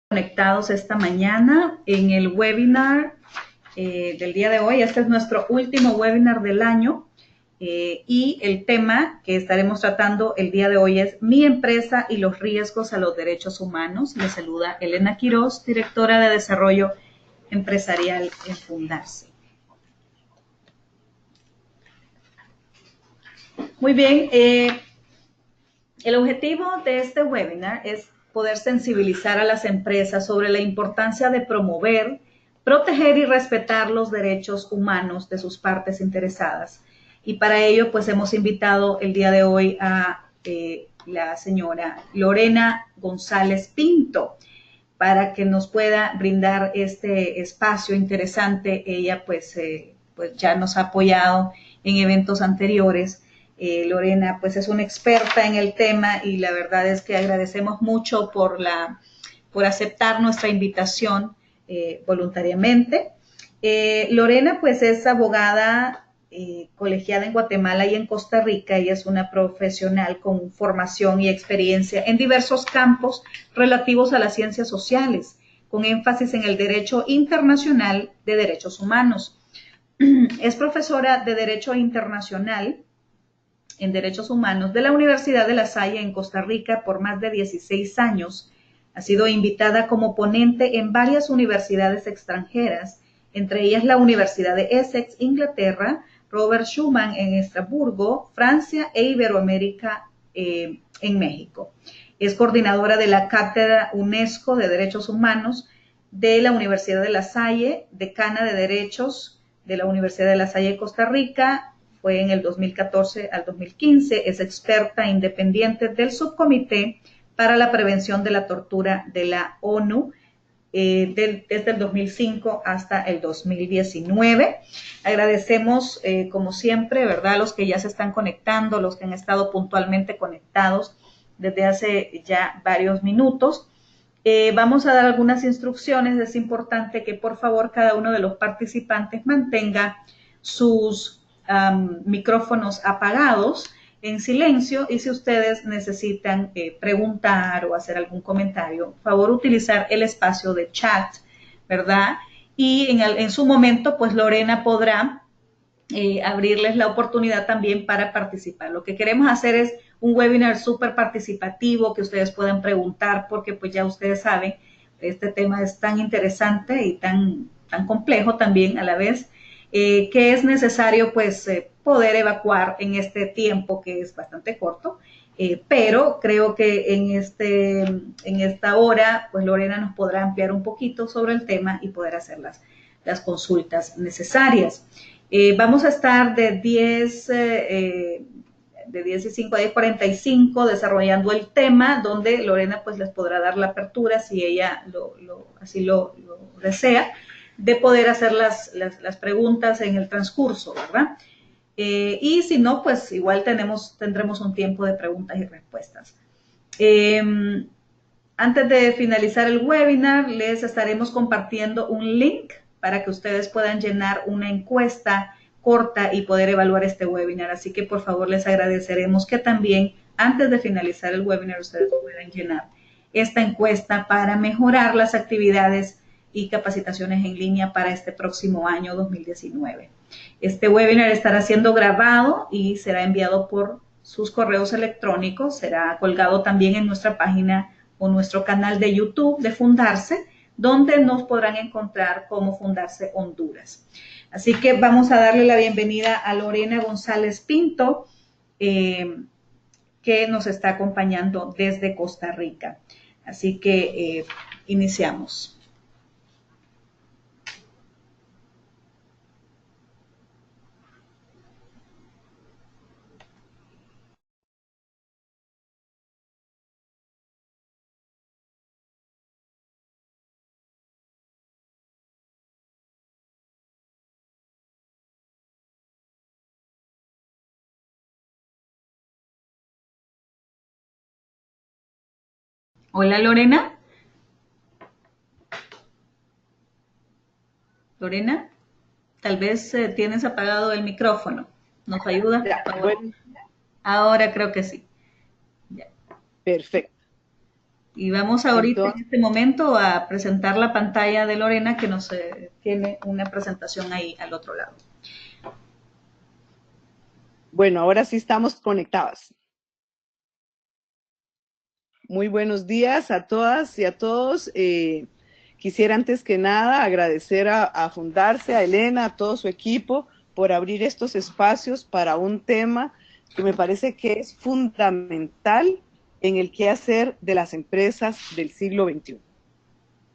Conectados esta mañana en el webinar del día de hoy. Este es nuestro último webinar del año y el tema que estaremos tratando el día de hoy es Mi empresa y los riesgos a los derechos humanos. Les saluda Elena Quiroz, directora de Desarrollo Empresarial en Fundarse. Muy bien, el objetivo de este webinar es poder sensibilizar a las empresas sobre la importancia de promover, proteger y respetar los derechos humanos de sus partes interesadas. Y para ello, pues hemos invitado el día de hoy a la señora Lorena González Pinto para que nos pueda brindar este espacio interesante. Ella pues ya nos ha apoyado en eventos anteriores. Lorena pues es una experta en el tema y la verdad es que agradecemos mucho por aceptar nuestra invitación voluntariamente. Lorena pues es abogada colegiada en Guatemala y en Costa Rica. Ella es una profesional con formación y experiencia en diversos campos relativos a las ciencias sociales, con énfasis en el derecho internacional de derechos humanos. Es profesora de Derecho Internacional en Derechos Humanos de la Universidad de La Salle en Costa Rica por más de 16 años. Ha sido invitada como ponente en varias universidades extranjeras, entre ellas la Universidad de Essex, Inglaterra, Robert Schuman en Estrasburgo, Francia e Iberoamérica en México. Es coordinadora de la Cátedra UNESCO de Derechos Humanos de la Universidad de La Salle, decana de Derechos de la Universidad de La Salle, Costa Rica. Fue en el 2014 al 2015, es experta independiente del Subcomité para la Prevención de la Tortura de la ONU desde el 2005 hasta el 2019. Agradecemos, como siempre, ¿verdad?, a los que ya se están conectando, los que han estado puntualmente conectados desde hace ya varios minutos. Vamos a dar algunas instrucciones. Es importante que, por favor, cada uno de los participantes mantenga sus micrófonos apagados, en silencio, y si ustedes necesitan preguntar o hacer algún comentario, por favor utilizar el espacio de chat, ¿verdad? Y en su momento, pues Lorena podrá abrirles la oportunidad también para participar. Lo que queremos hacer es un webinar súper participativo, que ustedes puedan preguntar, porque pues ya ustedes saben, este tema es tan interesante y tan complejo también a la vez, que es necesario pues poder evacuar en este tiempo que es bastante corto, pero creo que en esta hora pues Lorena nos podrá ampliar un poquito sobre el tema y poder hacer las consultas necesarias. Vamos a estar de 10 y 5 a 10:45 desarrollando el tema, donde Lorena pues les podrá dar la apertura, si ella así lo desea, de poder hacer las preguntas en el transcurso, ¿verdad? Y si no, pues igual tendremos un tiempo de preguntas y respuestas. Antes de finalizar el webinar, les estaremos compartiendo un link para que ustedes puedan llenar una encuesta corta y poder evaluar este webinar. Así que por favor les agradeceremos que también antes de finalizar el webinar ustedes puedan llenar esta encuesta para mejorar las actividades y capacitaciones en línea para este próximo año 2019. Este webinar estará siendo grabado y será enviado por sus correos electrónicos, será colgado también en nuestra página o nuestro canal de YouTube de Fundarse, donde nos podrán encontrar como Fundarse Honduras. Así que vamos a darle la bienvenida a Lorena González Pinto, que nos está acompañando desde Costa Rica. Así que iniciamos. Hola Lorena. Lorena, tal vez tienes apagado el micrófono. ¿Nos ayudas, por favor? Bueno. Ahora creo que sí. Ya. Perfecto. Y vamos ahorita en Entonces, este momento a presentar la pantalla de Lorena que nos tiene una presentación ahí al otro lado. bueno, ahora sí estamos conectadas. Muy buenos días a todas y a todos. Quisiera antes que nada agradecer a Fundarse, a Elena, a todo su equipo por abrir estos espacios para un tema que me parece que es fundamental en el quehacer de las empresas del siglo XXI,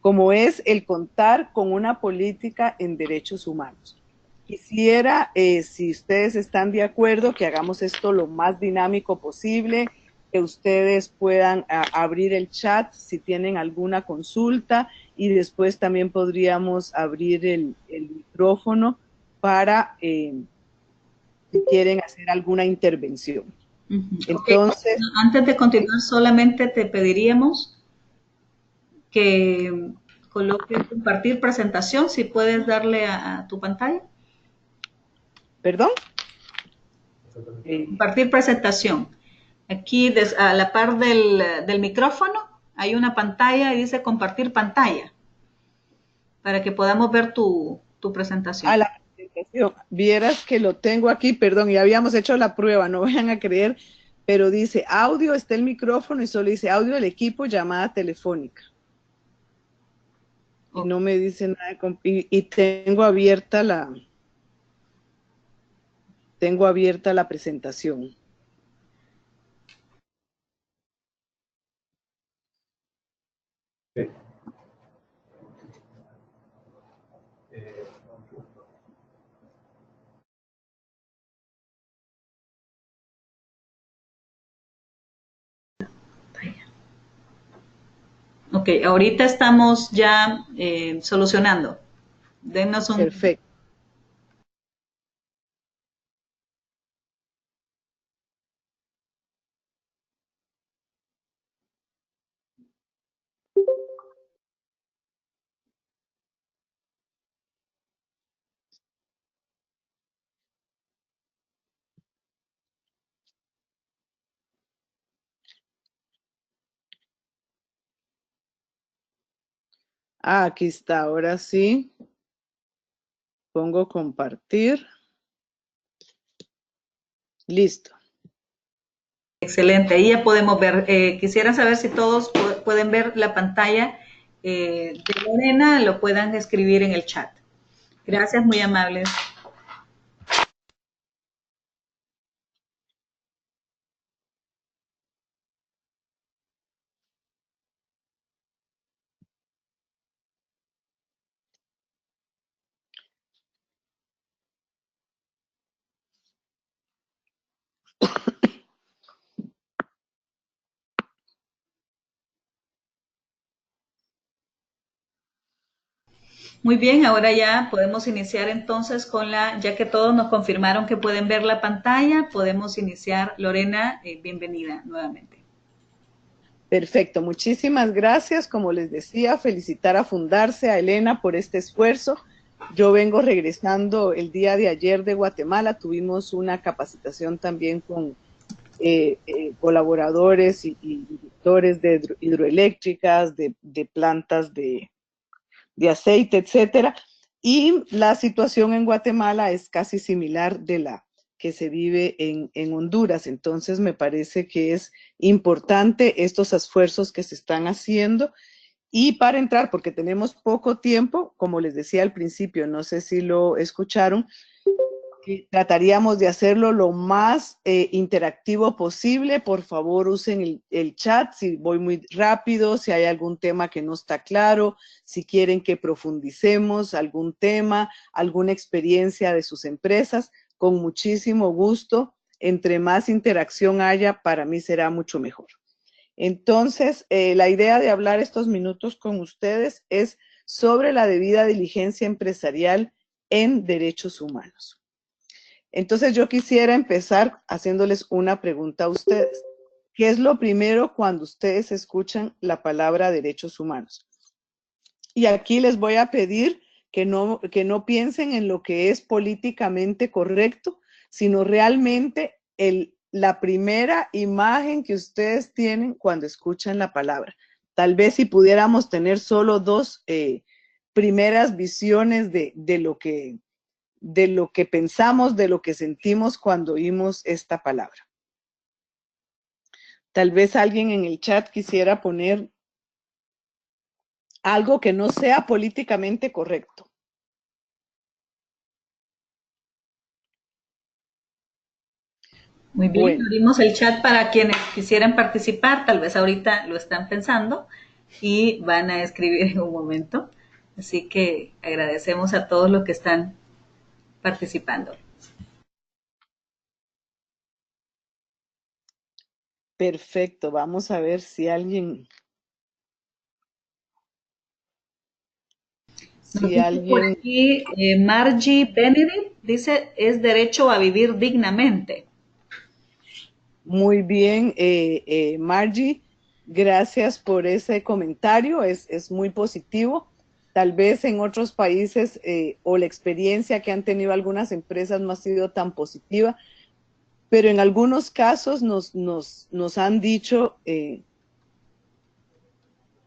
como es el contar con una política en derechos humanos. Quisiera, si ustedes están de acuerdo, que hagamos esto lo más dinámico posible, que ustedes puedan abrir el chat si tienen alguna consulta y después también podríamos abrir el micrófono para si quieren hacer alguna intervención. Ok, Entonces, antes de continuar, solamente te pediríamos que coloques compartir presentación, si puedes darle a tu pantalla. perdón. Compartir presentación. Aquí a la par del micrófono hay una pantalla y dice compartir pantalla para que podamos ver tu presentación. A la presentación, vieras que lo tengo aquí, perdón, ya habíamos hecho la prueba, no vayan a creer, pero dice audio, está el micrófono y solo dice audio del equipo, llamada telefónica. Y Ok. no me dice nada, y tengo abierta la presentación. Ok, ahorita estamos ya solucionando. Denos un... Perfecto. Ah, aquí está, ahora sí. Pongo compartir. Listo. Excelente, ahí ya podemos ver. Quisiera saber si todos pueden ver la pantalla de Lorena, lo puedan escribir en el chat. Gracias, muy amables. Muy bien, ahora ya podemos iniciar entonces con ya que todos nos confirmaron que pueden ver la pantalla, podemos iniciar. Lorena, bienvenida nuevamente. Perfecto, muchísimas gracias. Como les decía, felicitar a Fundarse, a Elena por este esfuerzo. Yo vengo regresando el día de ayer de Guatemala, tuvimos una capacitación también con colaboradores y directores de hidroeléctricas, de plantas de aceite, etcétera. Y la situación en Guatemala es casi similar de la que se vive en Honduras. Entonces, me parece que es importante estos esfuerzos que se están haciendo. Y para entrar, porque tenemos poco tiempo, como les decía al principio, no sé si lo escucharon, que trataríamos de hacerlo lo más interactivo posible. Por favor, usen el chat si voy muy rápido, si hay algún tema que no está claro, si quieren que profundicemos algún tema, alguna experiencia de sus empresas, con muchísimo gusto. Entre más interacción haya, para mí será mucho mejor. Entonces, la idea de hablar estos minutos con ustedes es sobre la debida diligencia empresarial en derechos humanos. Entonces yo quisiera empezar haciéndoles una pregunta a ustedes. ¿Qué es lo primero cuando ustedes escuchan la palabra derechos humanos? Y aquí les voy a pedir que no piensen en lo que es políticamente correcto, sino realmente la primera imagen que ustedes tienen cuando escuchan la palabra. Tal vez si pudiéramos tener solo dos primeras visiones de lo que pensamos, de lo que sentimos cuando oímos esta palabra. Tal vez alguien en el chat quisiera poner algo que no sea políticamente correcto. Muy bien, Bueno, abrimos el chat para quienes quisieran participar, tal vez ahorita lo están pensando y van a escribir en un momento. Así que agradecemos a todos los que están participando. perfecto. Vamos a ver si alguien, Nos dice por aquí Margie Benedict, dice, es derecho a vivir dignamente. muy bien, Margie, gracias por ese comentario, es muy positivo. Tal vez en otros países o la experiencia que han tenido algunas empresas no ha sido tan positiva, pero en algunos casos nos han dicho,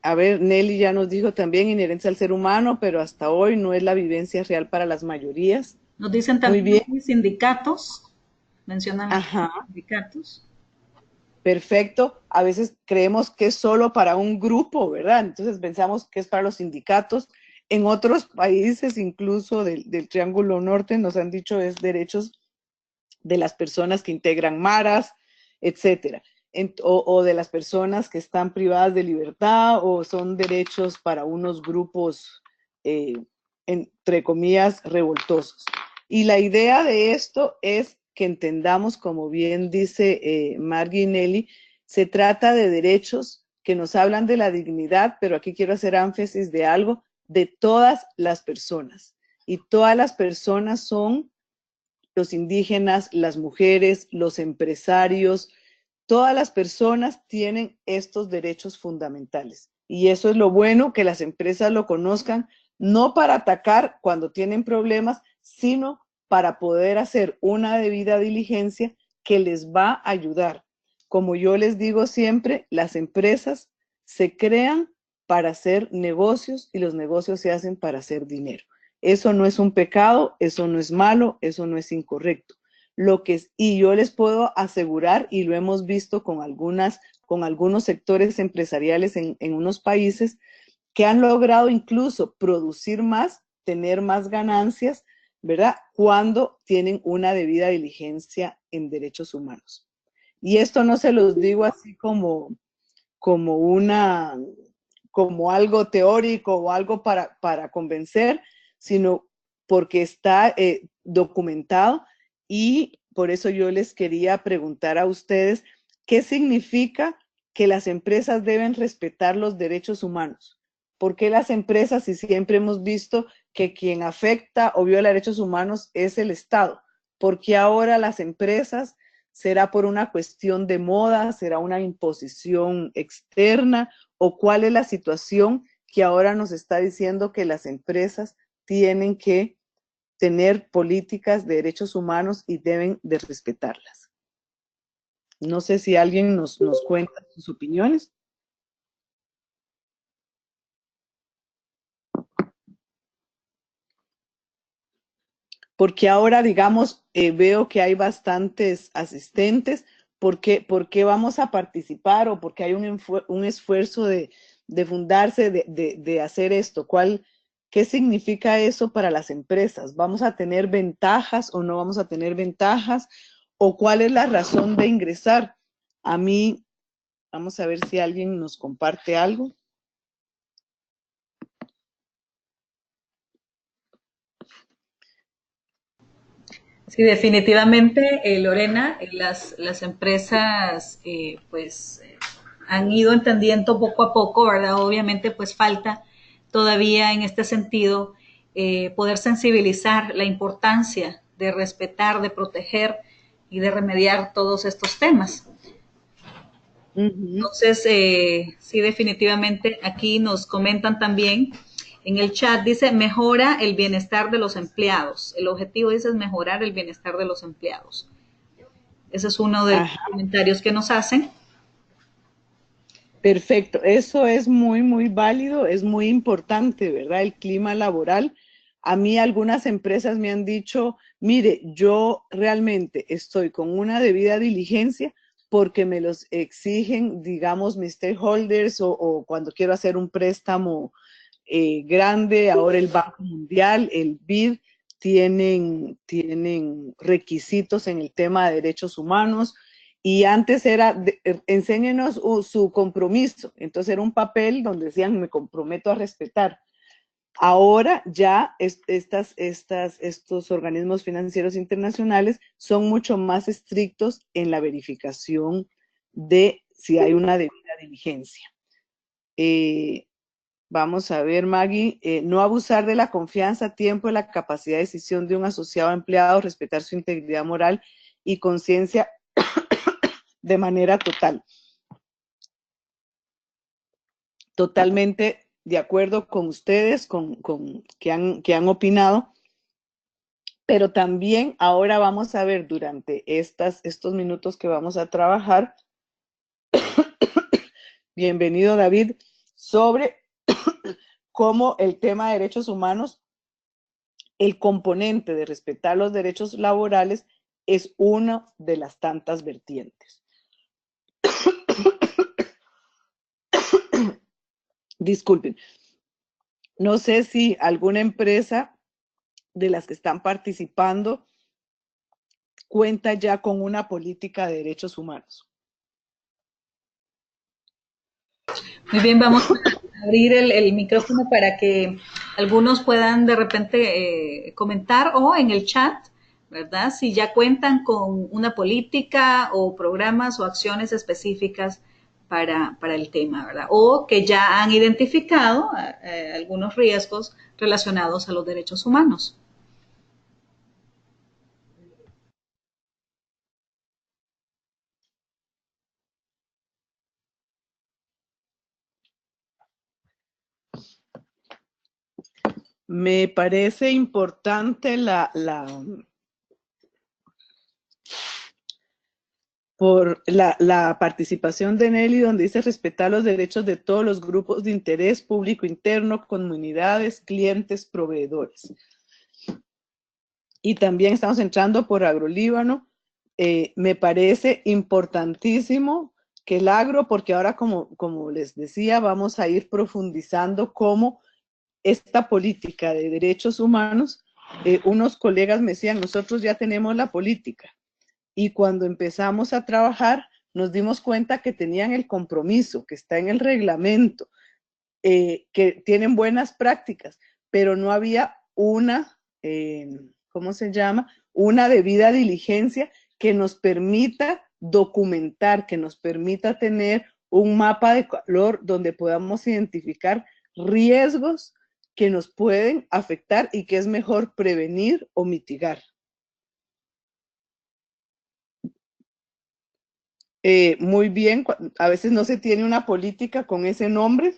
a ver, Nelly ya nos dijo también inherencia al ser humano, pero hasta hoy no es la vivencia real para las mayorías. Nos dicen Muy también bien, aquí sindicatos, mencionan ajá, sindicatos. perfecto. A veces creemos que es solo para un grupo, ¿verdad? Entonces pensamos que es para los sindicatos. En otros países, incluso del Triángulo Norte, nos han dicho es derechos de las personas que integran maras, etcétera. O de las personas que están privadas de libertad o son derechos para unos grupos, entre comillas, revoltosos. Y la idea de esto es que entendamos, como bien dice Margie Nelly, se trata de derechos que nos hablan de la dignidad, pero aquí quiero hacer énfasis de algo, de todas las personas. Y todas las personas son los indígenas, las mujeres, los empresarios, todas las personas tienen estos derechos fundamentales. Y eso es lo bueno, que las empresas lo conozcan, no para atacar cuando tienen problemas, sino para poder hacer una debida diligencia que les va a ayudar. Como yo les digo siempre, las empresas se crean para hacer negocios y los negocios se hacen para hacer dinero. Eso no es un pecado, eso no es malo, eso no es incorrecto. Lo que es, y yo les puedo asegurar, y lo hemos visto con algunos sectores empresariales en unos países, que han logrado incluso producir más, tener más ganancias, ¿verdad? Cuando tienen una debida diligencia en derechos humanos. Y esto no se los digo así como una, como algo teórico o algo para convencer, sino porque está documentado, y por eso yo les quería preguntar a ustedes, ¿qué significa que las empresas deben respetar los derechos humanos? ¿Por qué las empresas, si siempre hemos visto que quien afecta o viola derechos humanos es el Estado? ¿Por qué ahora las empresas? ¿Será por una cuestión de moda? ¿Será una imposición externa? ¿O cuál es la situación que ahora nos está diciendo que las empresas tienen que tener políticas de derechos humanos y deben de respetarlas? No sé si alguien nos cuenta sus opiniones. Porque ahora, digamos, veo que hay bastantes asistentes. ¿Por qué vamos a participar o por qué hay un esfuerzo de fundarse, de hacer esto? ¿Qué significa eso para las empresas? ¿Vamos a tener ventajas o no vamos a tener ventajas? ¿O cuál es la razón de ingresar? A mí, vamos a ver si alguien nos comparte algo. Sí, definitivamente, Lorena, las empresas pues han ido entendiendo poco a poco, ¿verdad? Obviamente pues falta todavía en este sentido poder sensibilizar la importancia de respetar, de proteger y de remediar todos estos temas. Ujú. Entonces, sí, definitivamente aquí nos comentan también en el chat, dice, mejora el bienestar de los empleados. El objetivo, dice, es mejorar el bienestar de los empleados. Ese es uno de los Ajá, comentarios que nos hacen. Perfecto, eso es muy, muy válido, es muy importante, ¿verdad? El clima laboral. A mí algunas empresas me han dicho, mire, yo realmente estoy con una debida diligencia porque me los exigen, digamos, mis stakeholders o cuando quiero hacer un préstamo grande, ahora el Banco Mundial, el BID, tienen requisitos en el tema de derechos humanos. Y antes era, enséñenos su compromiso. Entonces era un papel donde decían, me comprometo a respetar. Ahora ya estos organismos financieros internacionales son mucho más estrictos en la verificación de si hay una debida diligencia. Vamos a ver, Maggie, no abusar de la confianza, tiempo y la capacidad de decisión de un asociado empleado, respetar su integridad moral y conciencia de manera total. Totalmente de acuerdo con ustedes, que han opinado, pero también ahora vamos a ver durante estos minutos que vamos a trabajar, bienvenido David, sobre cómo el tema de derechos humanos, el componente de respetar los derechos laborales es una de las tantas vertientes. Disculpen, no sé si alguna empresa de las que están participando cuenta ya con una política de derechos humanos. Muy bien, vamos a abrir el micrófono para que algunos puedan de repente comentar o en el chat, ¿verdad? Si ya cuentan con una política o programas o acciones específicas para el tema, ¿verdad? O que ya han identificado algunos riesgos relacionados a los derechos humanos. Me parece importante la participación de Nelly, donde dice respetar los derechos de todos los grupos de interés público interno, comunidades, clientes, proveedores. Y también estamos entrando por AgroLíbano. Me parece importantísimo que el agro, porque ahora como les decía, vamos a ir profundizando cómo esta política de derechos humanos, unos colegas me decían, nosotros ya tenemos la política. Y cuando empezamos a trabajar, nos dimos cuenta que tenían el compromiso, que está en el reglamento, que tienen buenas prácticas, pero no había una, ¿cómo se llama? Una debida diligencia que nos permita documentar, que nos permita tener un mapa de color donde podamos identificar riesgos que nos pueden afectar y que es mejor prevenir o mitigar. Muy bien, a veces no se tiene una política con ese nombre,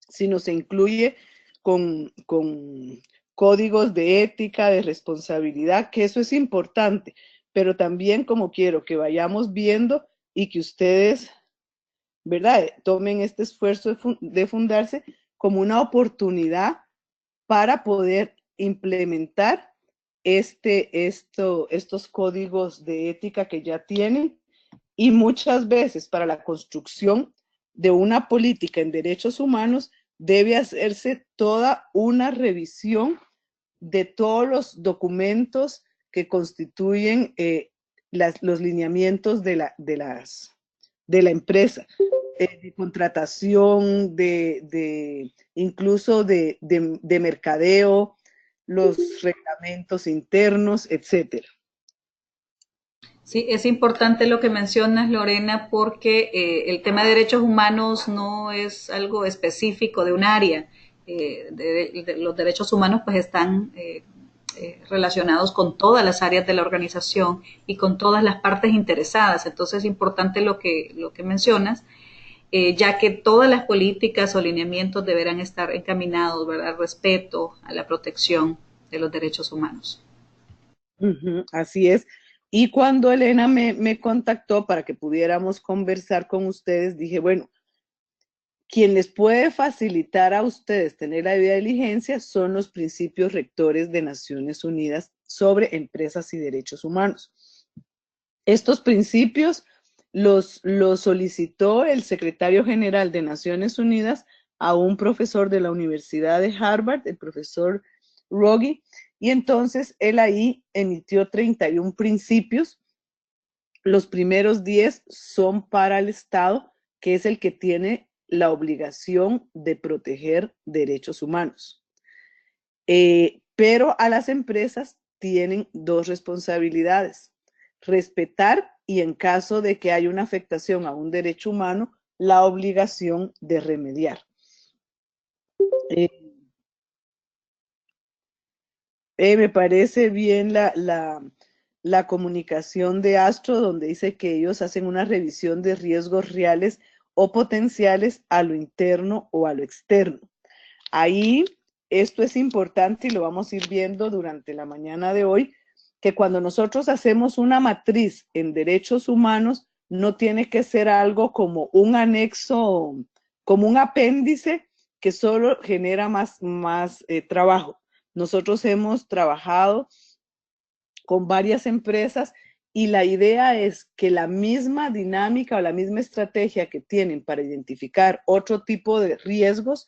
sino se incluye con códigos de ética, de responsabilidad, que eso es importante, pero también como quiero que vayamos viendo y que ustedes, ¿verdad?, tomen este esfuerzo de fundarse como una oportunidad para poder implementar estos códigos de ética que ya tienen. Y muchas veces para la construcción de una política en derechos humanos debe hacerse toda una revisión de todos los documentos que constituyen los lineamientos de la empresa, de contratación, incluso de mercadeo, los reglamentos internos, etcétera. Sí, es importante lo que mencionas, Lorena, porque el tema de derechos humanos no es algo específico de un área. Los derechos humanos pues están relacionados con todas las áreas de la organización y con todas las partes interesadas. Entonces es importante lo que mencionas, ya que todas las políticas o lineamientos deberán estar encaminados, ¿verdad?, al respeto, a la protección de los derechos humanos. Así es. Y cuando Elena me contactó para que pudiéramos conversar con ustedes, dije, bueno, quien les puede facilitar a ustedes tener la debida diligencia son los principios rectores de Naciones Unidas sobre empresas y derechos humanos. Estos principios los solicitó el secretario general de Naciones Unidas a un profesor de la Universidad de Harvard, el profesor Rogge, y entonces él ahí emitió 31 principios. Los primeros 10 son para el Estado, que es el que tiene la obligación de proteger derechos humanos. Pero a las empresas tienen dos responsabilidades: respetar y, en caso de que haya una afectación a un derecho humano, la obligación de remediar. Me parece bien la comunicación de Astro, donde dice que ellos hacen una revisión de riesgos reales o potenciales a lo interno o a lo externo. Ahí esto es importante y lo vamos a ir viendo durante la mañana de hoy, que cuando nosotros hacemos una matriz en derechos humanos, no tiene que ser algo como un anexo, como un apéndice que solo genera más trabajo. Nosotros hemos trabajado con varias empresas y la idea es que la misma dinámica o la misma estrategia que tienen para identificar otro tipo de riesgos,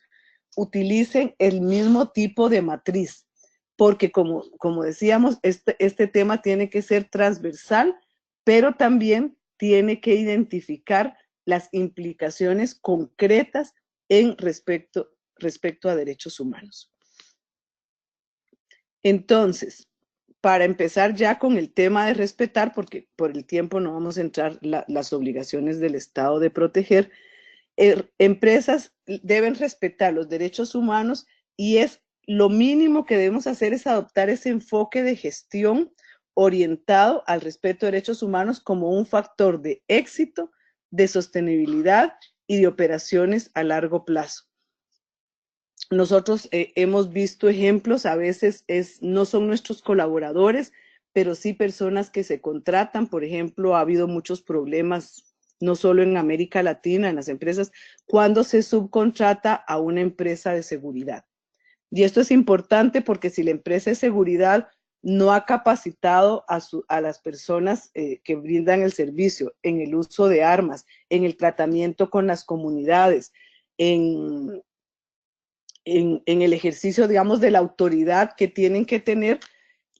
utilicen el mismo tipo de matriz, porque como decíamos, este tema tiene que ser transversal, pero también tiene que identificar las implicaciones concretas en respecto a derechos humanos. Entonces, para empezar ya con el tema de respetar, porque por el tiempo no vamos a entrar las obligaciones del Estado de proteger, empresas deben respetar los derechos humanos y es lo mínimo que debemos hacer es adoptar ese enfoque de gestión orientado al respeto de derechos humanos como un factor de éxito, de sostenibilidad y de operaciones a largo plazo. Nosotros hemos visto ejemplos, a veces no son nuestros colaboradores, pero sí personas que se contratan. Por ejemplo, ha habido muchos problemas, no solo en América Latina, en las empresas, cuando se subcontrata a una empresa de seguridad. Y esto es importante porque si la empresa de seguridad no ha capacitado a las personas que brindan el servicio en el uso de armas, en el tratamiento con las comunidades, en el ejercicio, digamos, de la autoridad que tienen que tener,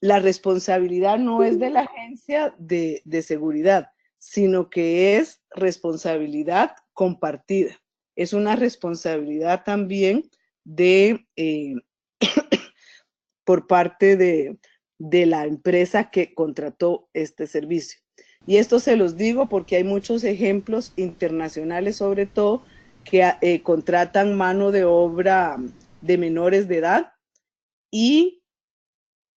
la responsabilidad no es de la agencia de seguridad, sino que es responsabilidad compartida. Es una responsabilidad también por parte de la empresa que contrató este servicio. Y esto se los digo porque hay muchos ejemplos internacionales, sobre todo, que contratan mano de obra de menores de edad y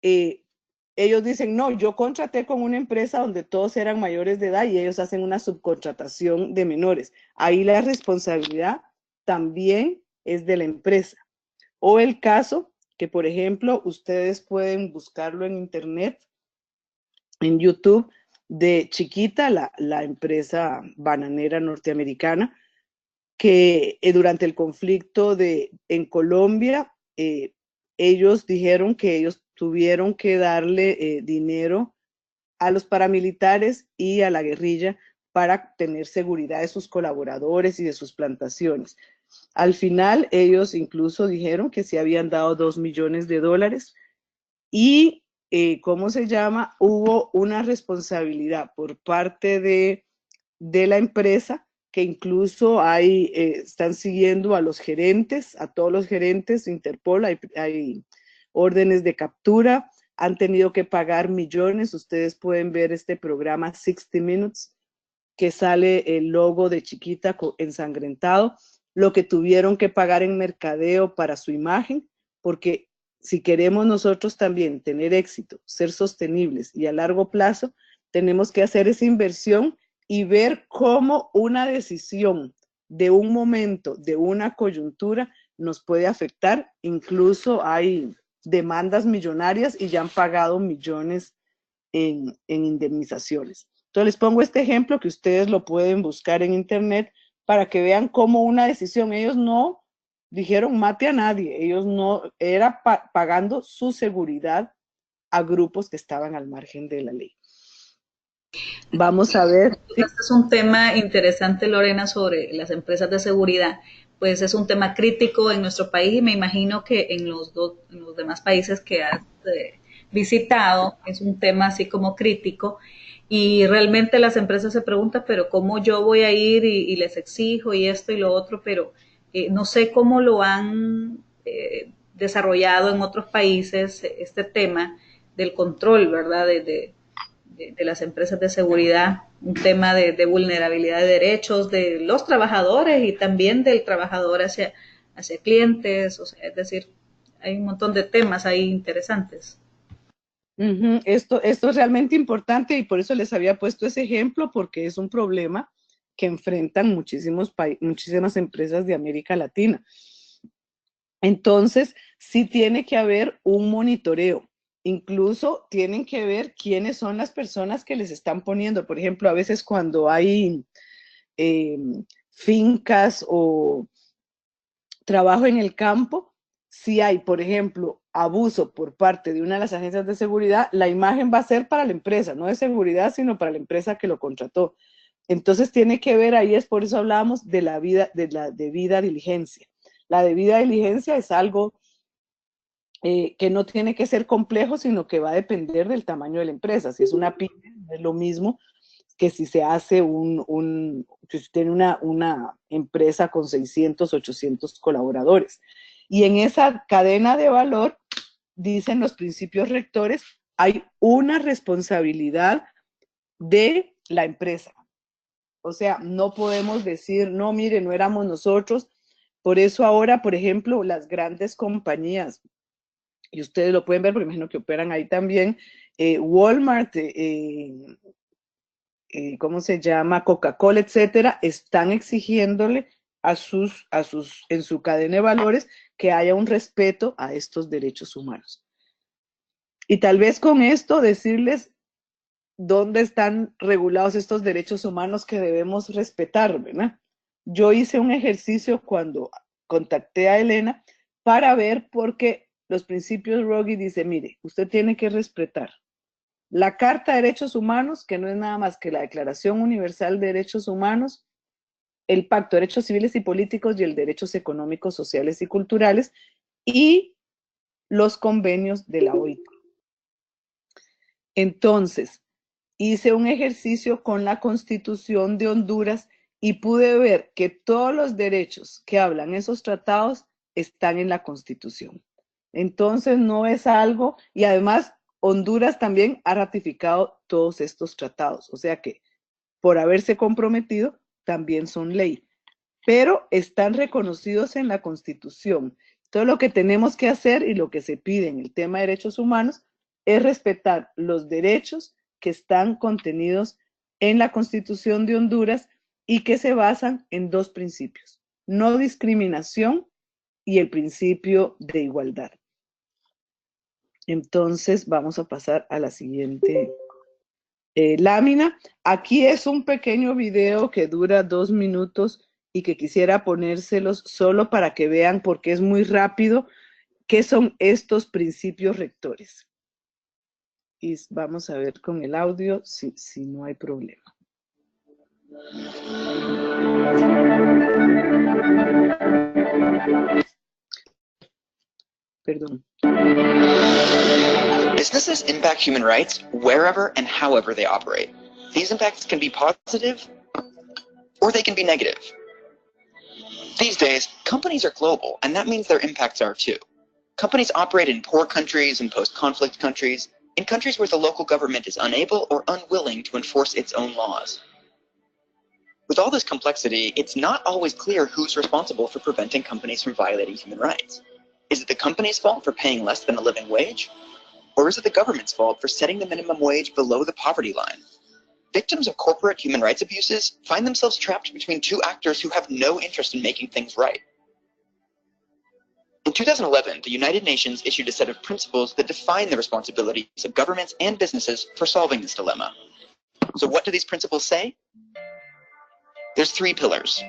ellos dicen, no, yo contraté con una empresa donde todos eran mayores de edad y ellos hacen una subcontratación de menores. Ahí la responsabilidad también es de la empresa. O el caso que, por ejemplo, ustedes pueden buscarlo en internet, en YouTube, de Chiquita, la empresa bananera norteamericana, que durante el conflicto en Colombia, ellos dijeron que ellos tuvieron que darle dinero a los paramilitares y a la guerrilla para tener seguridad de sus colaboradores y de sus plantaciones. Al final, ellos incluso dijeron que se habían dado $2 millones y, ¿cómo se llama? Hubo una responsabilidad por parte de la empresa que incluso están siguiendo a los gerentes, a todos los gerentes de Interpol, hay órdenes de captura, han tenido que pagar millones. Ustedes pueden ver este programa 60 Minutes, que sale el logo de Chiquita ensangrentado, lo que tuvieron que pagar en mercadeo para su imagen, porque si queremos nosotros también tener éxito, ser sostenibles y a largo plazo, tenemos que hacer esa inversión y ver cómo una decisión de un momento, de una coyuntura, nos puede afectar. Incluso hay demandas millonarias y ya han pagado millones en indemnizaciones. Entonces les pongo este ejemplo que ustedes lo pueden buscar en internet para que vean cómo una decisión, ellos no dijeron mate a nadie, ellos no, era pagando su seguridad a grupos que estaban al margen de la ley. Vamos a ver. Este es un tema interesante, Lorena, sobre las empresas de seguridad. Pues es un tema crítico en nuestro país y me imagino que en los demás países que has visitado es un tema así como crítico. Y realmente las empresas se preguntan, pero ¿cómo yo voy a ir y les exijo y esto y lo otro? Pero no sé cómo lo han desarrollado en otros países este tema del control, ¿verdad? De las empresas de seguridad, un tema de vulnerabilidad de derechos de los trabajadores y también del trabajador hacia clientes, o sea, es decir, hay un montón de temas ahí interesantes. Esto es realmente importante y por eso les había puesto ese ejemplo, porque es un problema que enfrentan muchísimas empresas de América Latina. Entonces, sí tiene que haber un monitoreo. Incluso tienen que ver quiénes son las personas que les están poniendo. Por ejemplo, a veces cuando hay fincas o trabajo en el campo, si hay, por ejemplo, abuso por parte de una de las agencias de seguridad, la imagen va a ser para la empresa, no de seguridad, sino para la empresa que lo contrató. Entonces tiene que ver, ahí es por eso hablábamos de la debida diligencia. La debida diligencia es algo que no tiene que ser complejo, sino que va a depender del tamaño de la empresa. Si es una pyme, no es lo mismo que si se hace si usted tiene una empresa con 600, 800 colaboradores. Y en esa cadena de valor, dicen los principios rectores, hay una responsabilidad de la empresa. O sea, no podemos decir, no, mire, no éramos nosotros. Por eso ahora, por ejemplo, las grandes compañías, y ustedes lo pueden ver, porque imagino que operan ahí también, Walmart, ¿cómo se llama? Coca-Cola, etcétera, están exigiéndole en su cadena de valores que haya un respeto a estos derechos humanos. Y tal vez con esto decirles dónde están regulados estos derechos humanos que debemos respetar, ¿verdad? Yo hice un ejercicio cuando contacté a Elena para ver por qué los principios Ruggie dice, mire, usted tiene que respetar la Carta de Derechos Humanos, que no es nada más que la Declaración Universal de Derechos Humanos, el Pacto de Derechos Civiles y Políticos y el Derechos Económicos, Sociales y Culturales, y los convenios de la OIT. Entonces, hice un ejercicio con la Constitución de Honduras y pude ver que todos los derechos que hablan esos tratados están en la Constitución. Entonces, no es algo, y además Honduras también ha ratificado todos estos tratados, o sea que por haberse comprometido también son ley, pero están reconocidos en la Constitución. Todo lo que tenemos que hacer y lo que se pide en el tema de derechos humanos es respetar los derechos que están contenidos en la Constitución de Honduras y que se basan en dos principios: no discriminación y el principio de igualdad. Entonces vamos a pasar a la siguiente lámina. Aquí es un pequeño video que dura 2 minutos y que quisiera ponérselos solo para que vean, porque es muy rápido, qué son estos principios rectores. Y vamos a ver con el audio si no hay problema. Perdón. Businesses impact human rights wherever and however they operate. These impacts can be positive or they can be negative. These days, companies are global, and that means their impacts are too. Companies operate in poor countries and post-conflict countries, in countries where the local government is unable or unwilling to enforce its own laws. With all this complexity, it's not always clear who's responsible for preventing companies from violating human rights. Is it the company's fault for paying less than a living wage? Or is it the government's fault for setting the minimum wage below the poverty line? Victims of corporate human rights abuses find themselves trapped between two actors who have no interest in making things right. In 2011, the United Nations issued a set of principles that define the responsibilities of governments and businesses for solving this dilemma. So what do these principles say? There's 3 pillars.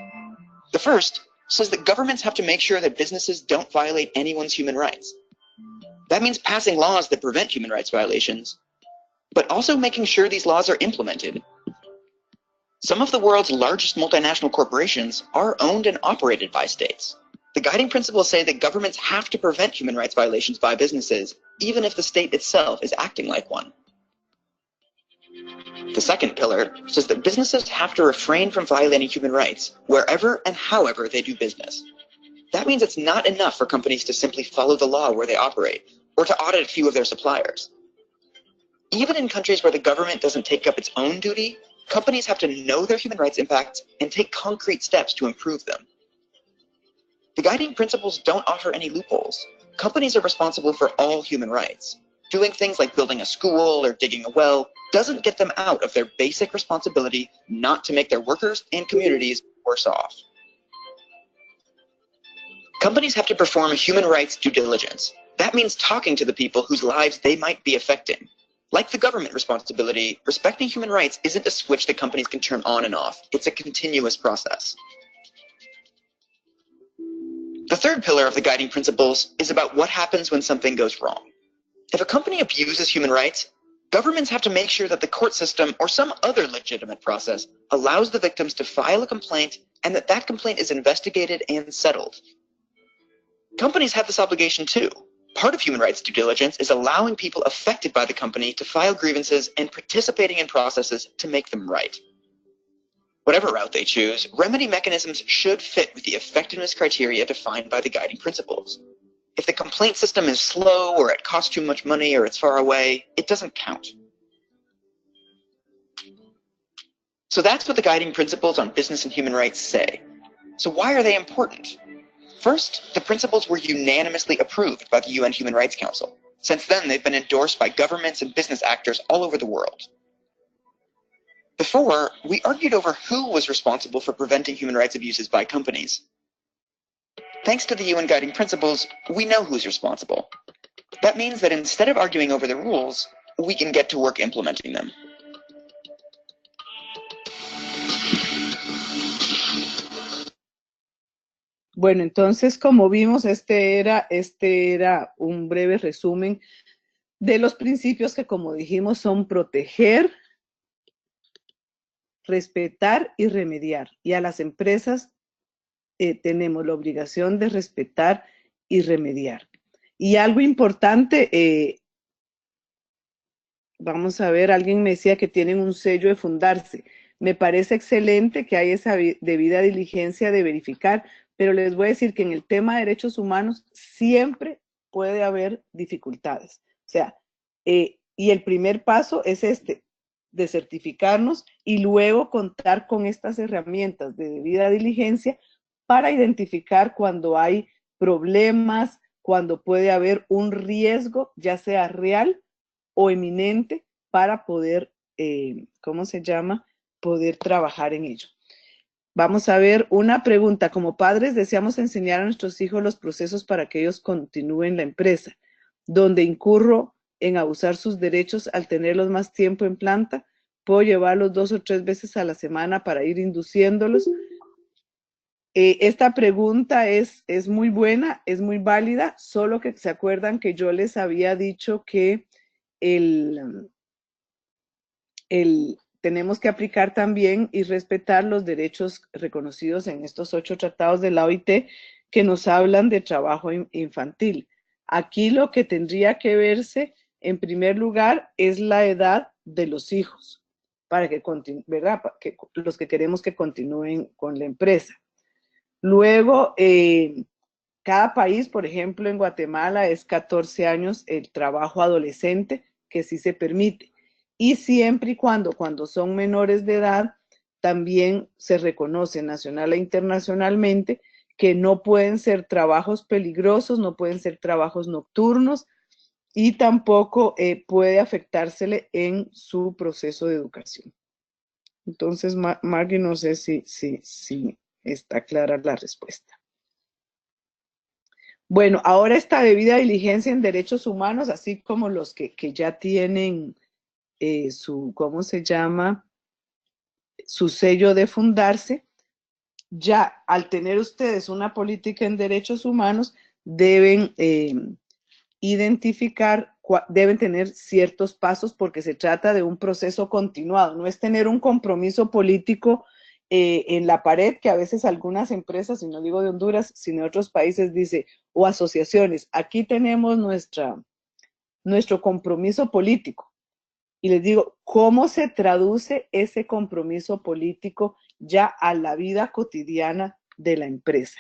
The first says that governments have to make sure that businesses don't violate anyone's human rights. That means passing laws that prevent human rights violations, but also making sure these laws are implemented. Some of the world's largest multinational corporations are owned and operated by states. The guiding principles say that governments have to prevent human rights violations by businesses, even if the state itself is acting like one. The second pillar says that businesses have to refrain from violating human rights wherever and however they do business. That means it's not enough for companies to simply follow the law where they operate, or to audit a few of their suppliers. Even in countries where the government doesn't take up its own duty, companies have to know their human rights impacts and take concrete steps to improve them. The guiding principles don't offer any loopholes. Companies are responsible for all human rights. Doing things like building a school or digging a well doesn't get them out of their basic responsibility not to make their workers and communities worse off. Companies have to perform human rights due diligence. That means talking to the people whose lives they might be affecting. Like the government responsibility, respecting human rights isn't a switch that companies can turn on and off. It's a continuous process. The third pillar of the guiding principles is about what happens when something goes wrong. If a company abuses human rights, governments have to make sure that the court system or some other legitimate process allows the victims to file a complaint and that that complaint is investigated and settled. Companies have this obligation too. Part of human rights due diligence is allowing people affected by the company to file grievances and participating in processes to make them right. Whatever route they choose, remedy mechanisms should fit with the effectiveness criteria defined by the guiding principles. If the complaint system is slow, or it costs too much money, or it's far away, it doesn't count. So that's what the guiding principles on business and human rights say. So why are they important? First, the principles were unanimously approved by the UN Human Rights Council. Since then, they've been endorsed by governments and business actors all over the world. Before, we argued over who was responsible for preventing human rights abuses by companies. Thanks to the UN Guiding Principles, we know who's responsible. That means that instead of arguing over the rules, we can get to work implementing them. Bueno, entonces, como vimos, este era un breve resumen de los principios que, como dijimos, son proteger, respetar y remediar. Y a las empresas tenemos la obligación de respetar y remediar. Y algo importante, vamos a ver, alguien me decía que tienen un sello de fundarse. Me parece excelente que hay esa debida diligencia de verificar, pero les voy a decir que en el tema de derechos humanos siempre puede haber dificultades. O sea, y el primer paso es de certificarnos y luego contar con estas herramientas de debida diligencia para identificar cuando hay problemas, cuando puede haber un riesgo, ya sea real o eminente, para poder, poder trabajar en ello. Vamos a ver una pregunta. Como padres deseamos enseñar a nuestros hijos los procesos para que ellos continúen la empresa. Donde incurro en abusar sus derechos al tenerlos más tiempo en planta, puedo llevarlos 2 o 3 veces a la semana para ir induciéndolos. Esta pregunta es muy buena, es muy válida, solo que se acuerdan que yo les había dicho que tenemos que aplicar también y respetar los derechos reconocidos en estos 8 tratados de la OIT que nos hablan de trabajo infantil. Aquí lo que tendría que verse, en primer lugar, es la edad de los hijos, para que ¿verdad? Los que queremos que continúen con la empresa. Luego, cada país, por ejemplo, en Guatemala es 14 años el trabajo adolescente, que sí se permite. Y siempre y cuando son menores de edad, también se reconoce nacional e internacionalmente que no pueden ser trabajos peligrosos, no pueden ser trabajos nocturnos y tampoco puede afectársele en su proceso de educación. Entonces, Maggie, no sé si está clara la respuesta. Bueno, ahora esta debida diligencia en derechos humanos, así como los que ya tienen su sello de fundarse, ya al tener ustedes una política en derechos humanos, deben identificar, deben tener ciertos pasos porque se trata de un proceso continuado, no es tener un compromiso político en la pared que a veces algunas empresas, y no digo de Honduras, sino de otros países, dice, o asociaciones, aquí tenemos nuestro compromiso político. Y les digo, ¿cómo se traduce ese compromiso político ya a la vida cotidiana de la empresa?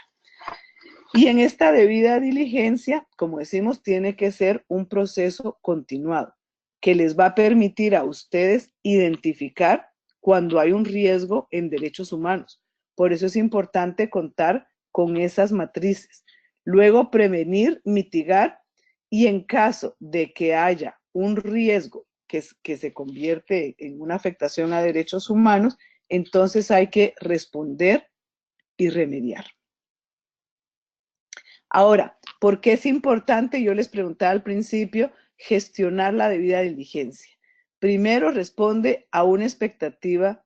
Y en esta debida diligencia, como decimos, tiene que ser un proceso continuado que les va a permitir a ustedes identificar cuando hay un riesgo en derechos humanos. Por eso es importante contar con esas matrices. Luego, prevenir, mitigar y en caso de que haya un riesgo que se convierte en una afectación a derechos humanos, entonces hay que responder y remediar. Ahora, ¿por qué es importante? Yo les preguntaba al principio, gestionar la debida diligencia. Primero, responde a una expectativa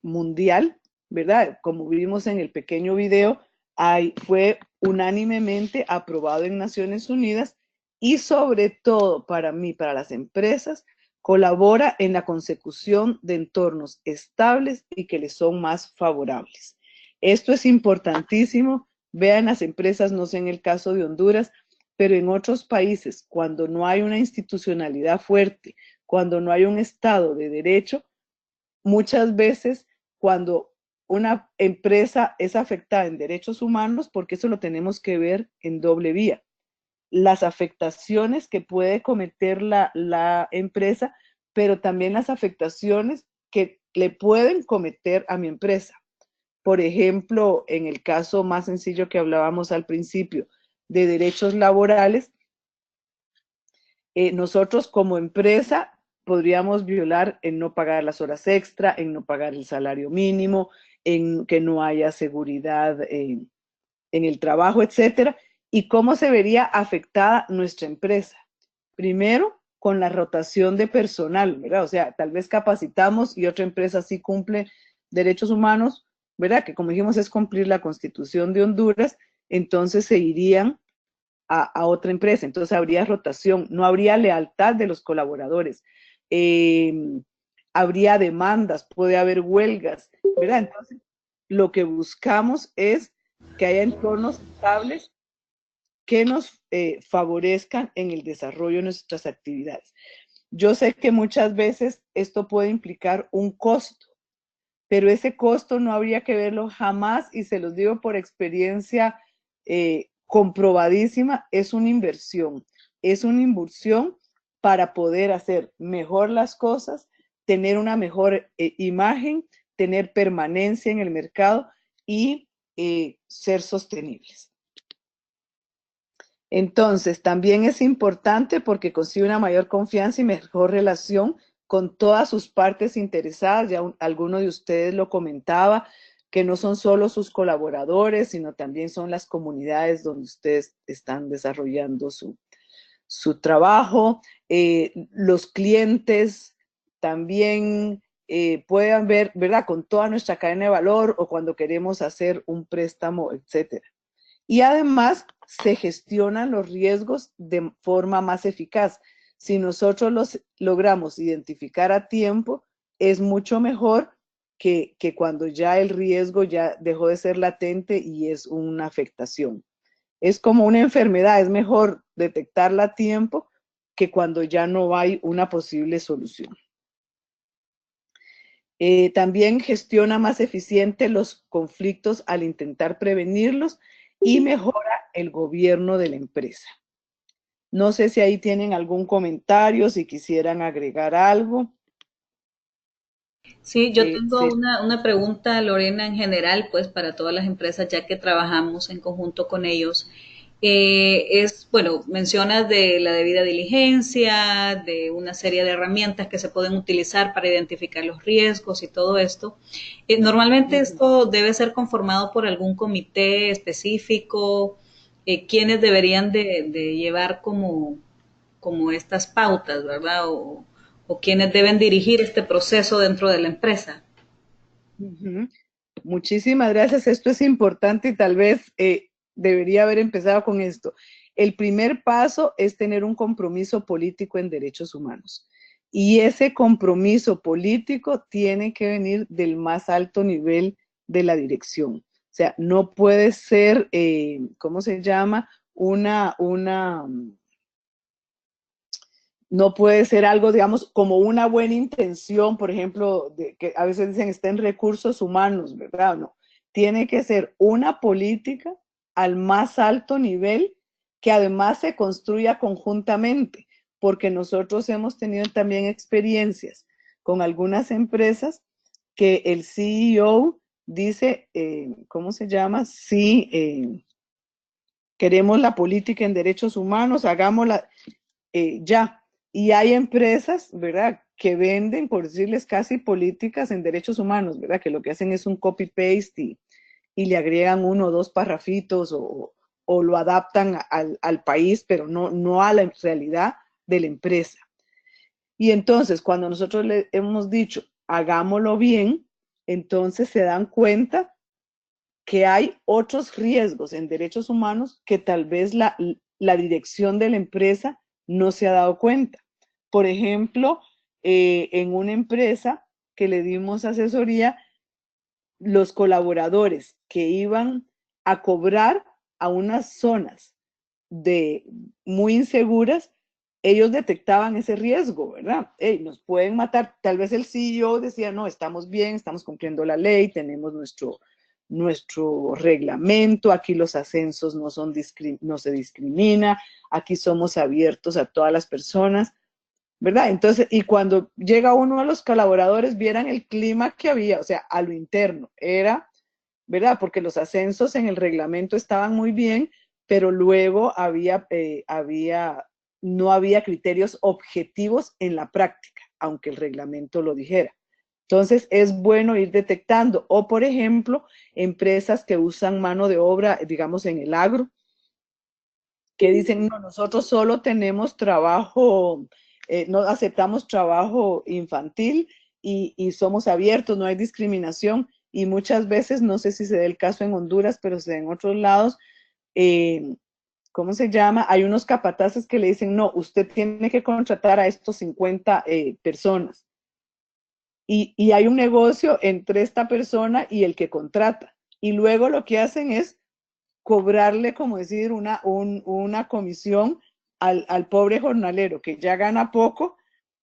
mundial, ¿verdad? Como vimos en el pequeño video, fue unánimemente aprobado en Naciones Unidas y sobre todo para mí, para las empresas, colabora en la consecución de entornos estables y que les son más favorables. Esto es importantísimo. Vean las empresas, no sé en el caso de Honduras, pero en otros países, cuando no hay una institucionalidad fuerte, cuando no hay un Estado de derecho, muchas veces cuando una empresa es afectada en derechos humanos, porque eso lo tenemos que ver en doble vía, las afectaciones que puede cometer la empresa, pero también las afectaciones que le pueden cometer a mi empresa. Por ejemplo, en el caso más sencillo que hablábamos al principio de derechos laborales, nosotros como empresa podríamos violar en no pagar las horas extra, en no pagar el salario mínimo, en que no haya seguridad en el trabajo, etcétera. ¿Y cómo se vería afectada nuestra empresa? Primero, con la rotación de personal, ¿verdad? O sea, tal vez capacitamos y otra empresa sí cumple derechos humanos, ¿verdad? Que como dijimos es cumplir la Constitución de Honduras, entonces se irían a otra empresa, entonces habría rotación, no habría lealtad de los colaboradores, eh, habría demandas, puede haber huelgas, ¿verdad? Entonces, lo que buscamos es que haya entornos estables que nos favorezcan en el desarrollo de nuestras actividades. Yo sé que muchas veces esto puede implicar un costo, pero ese costo no habría que verlo jamás, y se los digo por experiencia comprobadísima, es una inversión para poder hacer mejor las cosas, tener una mejor imagen, tener permanencia en el mercado y ser sostenibles. Entonces, también es importante porque consigue una mayor confianza y mejor relación con todas sus partes interesadas. Ya alguno de ustedes lo comentaba, que no son solo sus colaboradores, sino también son las comunidades donde ustedes están desarrollando su trabajo. Los clientes también puedan ver, ¿verdad? Con toda nuestra cadena de valor o cuando queremos hacer un préstamo, etcétera. Y además se gestionan los riesgos de forma más eficaz. Si nosotros los logramos identificar a tiempo, es mucho mejor que cuando ya el riesgo ya dejó de ser latente y es una afectación. Es como una enfermedad, es mejor detectarla a tiempo que cuando ya no hay una posible solución. También gestiona más eficiente los conflictos al intentar prevenirlos y mejora el gobierno de la empresa. No sé si ahí tienen algún comentario, si quisieran agregar algo. Sí, yo tengo una pregunta, Lorena, en general, pues para todas las empresas, ya que trabajamos en conjunto con ellos. Bueno, mencionas de la debida diligencia, de una serie de herramientas que se pueden utilizar para identificar los riesgos y todo esto. Normalmente esto debe ser conformado por algún comité específico. ¿Quiénes deberían de llevar como estas pautas, ¿verdad? O quienes deben dirigir este proceso dentro de la empresa? Muchísimas gracias. Esto es importante y tal vez debería haber empezado con esto. El primer paso es tener un compromiso político en derechos humanos. Y ese compromiso político tiene que venir del más alto nivel de la dirección. O sea, no puede ser, ¿cómo se llama? No puede ser algo, digamos, como una buena intención, por ejemplo, de que a veces dicen está en recursos humanos, ¿verdad? No, tiene que ser una política al más alto nivel que además se construya conjuntamente, porque nosotros hemos tenido también experiencias con algunas empresas que el CEO dice, ¿cómo se llama? Sí, queremos la política en derechos humanos, hagámosla ya. Y hay empresas, ¿verdad?, que venden, por decirles casi, políticas en derechos humanos, ¿verdad?, que lo que hacen es un copy-paste y le agregan uno o dos parrafitos o lo adaptan al país, pero no a la realidad de la empresa. Y entonces, cuando nosotros le hemos dicho, hagámoslo bien, entonces se dan cuenta que hay otros riesgos en derechos humanos que tal vez la dirección de la empresa no se ha dado cuenta. Por ejemplo, en una empresa que le dimos asesoría, los colaboradores que iban a cobrar a unas zonas muy inseguras, ellos detectaban ese riesgo, ¿verdad? Hey, nos pueden matar. Tal vez el CEO decía, no, estamos bien, estamos cumpliendo la ley, tenemos nuestro reglamento, aquí los ascensos no se discrimina, aquí somos abiertos a todas las personas, ¿verdad? Entonces, y cuando llega uno de los colaboradores, vieran el clima que había, o sea, a lo interno, era, ¿verdad? Porque los ascensos en el reglamento estaban muy bien, pero luego no había criterios objetivos en la práctica, aunque el reglamento lo dijera. Entonces, es bueno ir detectando. O, por ejemplo, empresas que usan mano de obra, digamos, en el agro, que dicen, no, nosotros solo tenemos trabajo, no aceptamos trabajo infantil y somos abiertos, no hay discriminación. Y muchas veces, no sé si se da el caso en Honduras, pero se da en otros lados, ¿cómo se llama? Hay unos capataces que le dicen, no, usted tiene que contratar a estos 50 personas. Y hay un negocio entre esta persona y el que contrata. Y luego lo que hacen es cobrarle, como decir, una comisión al pobre jornalero que ya gana poco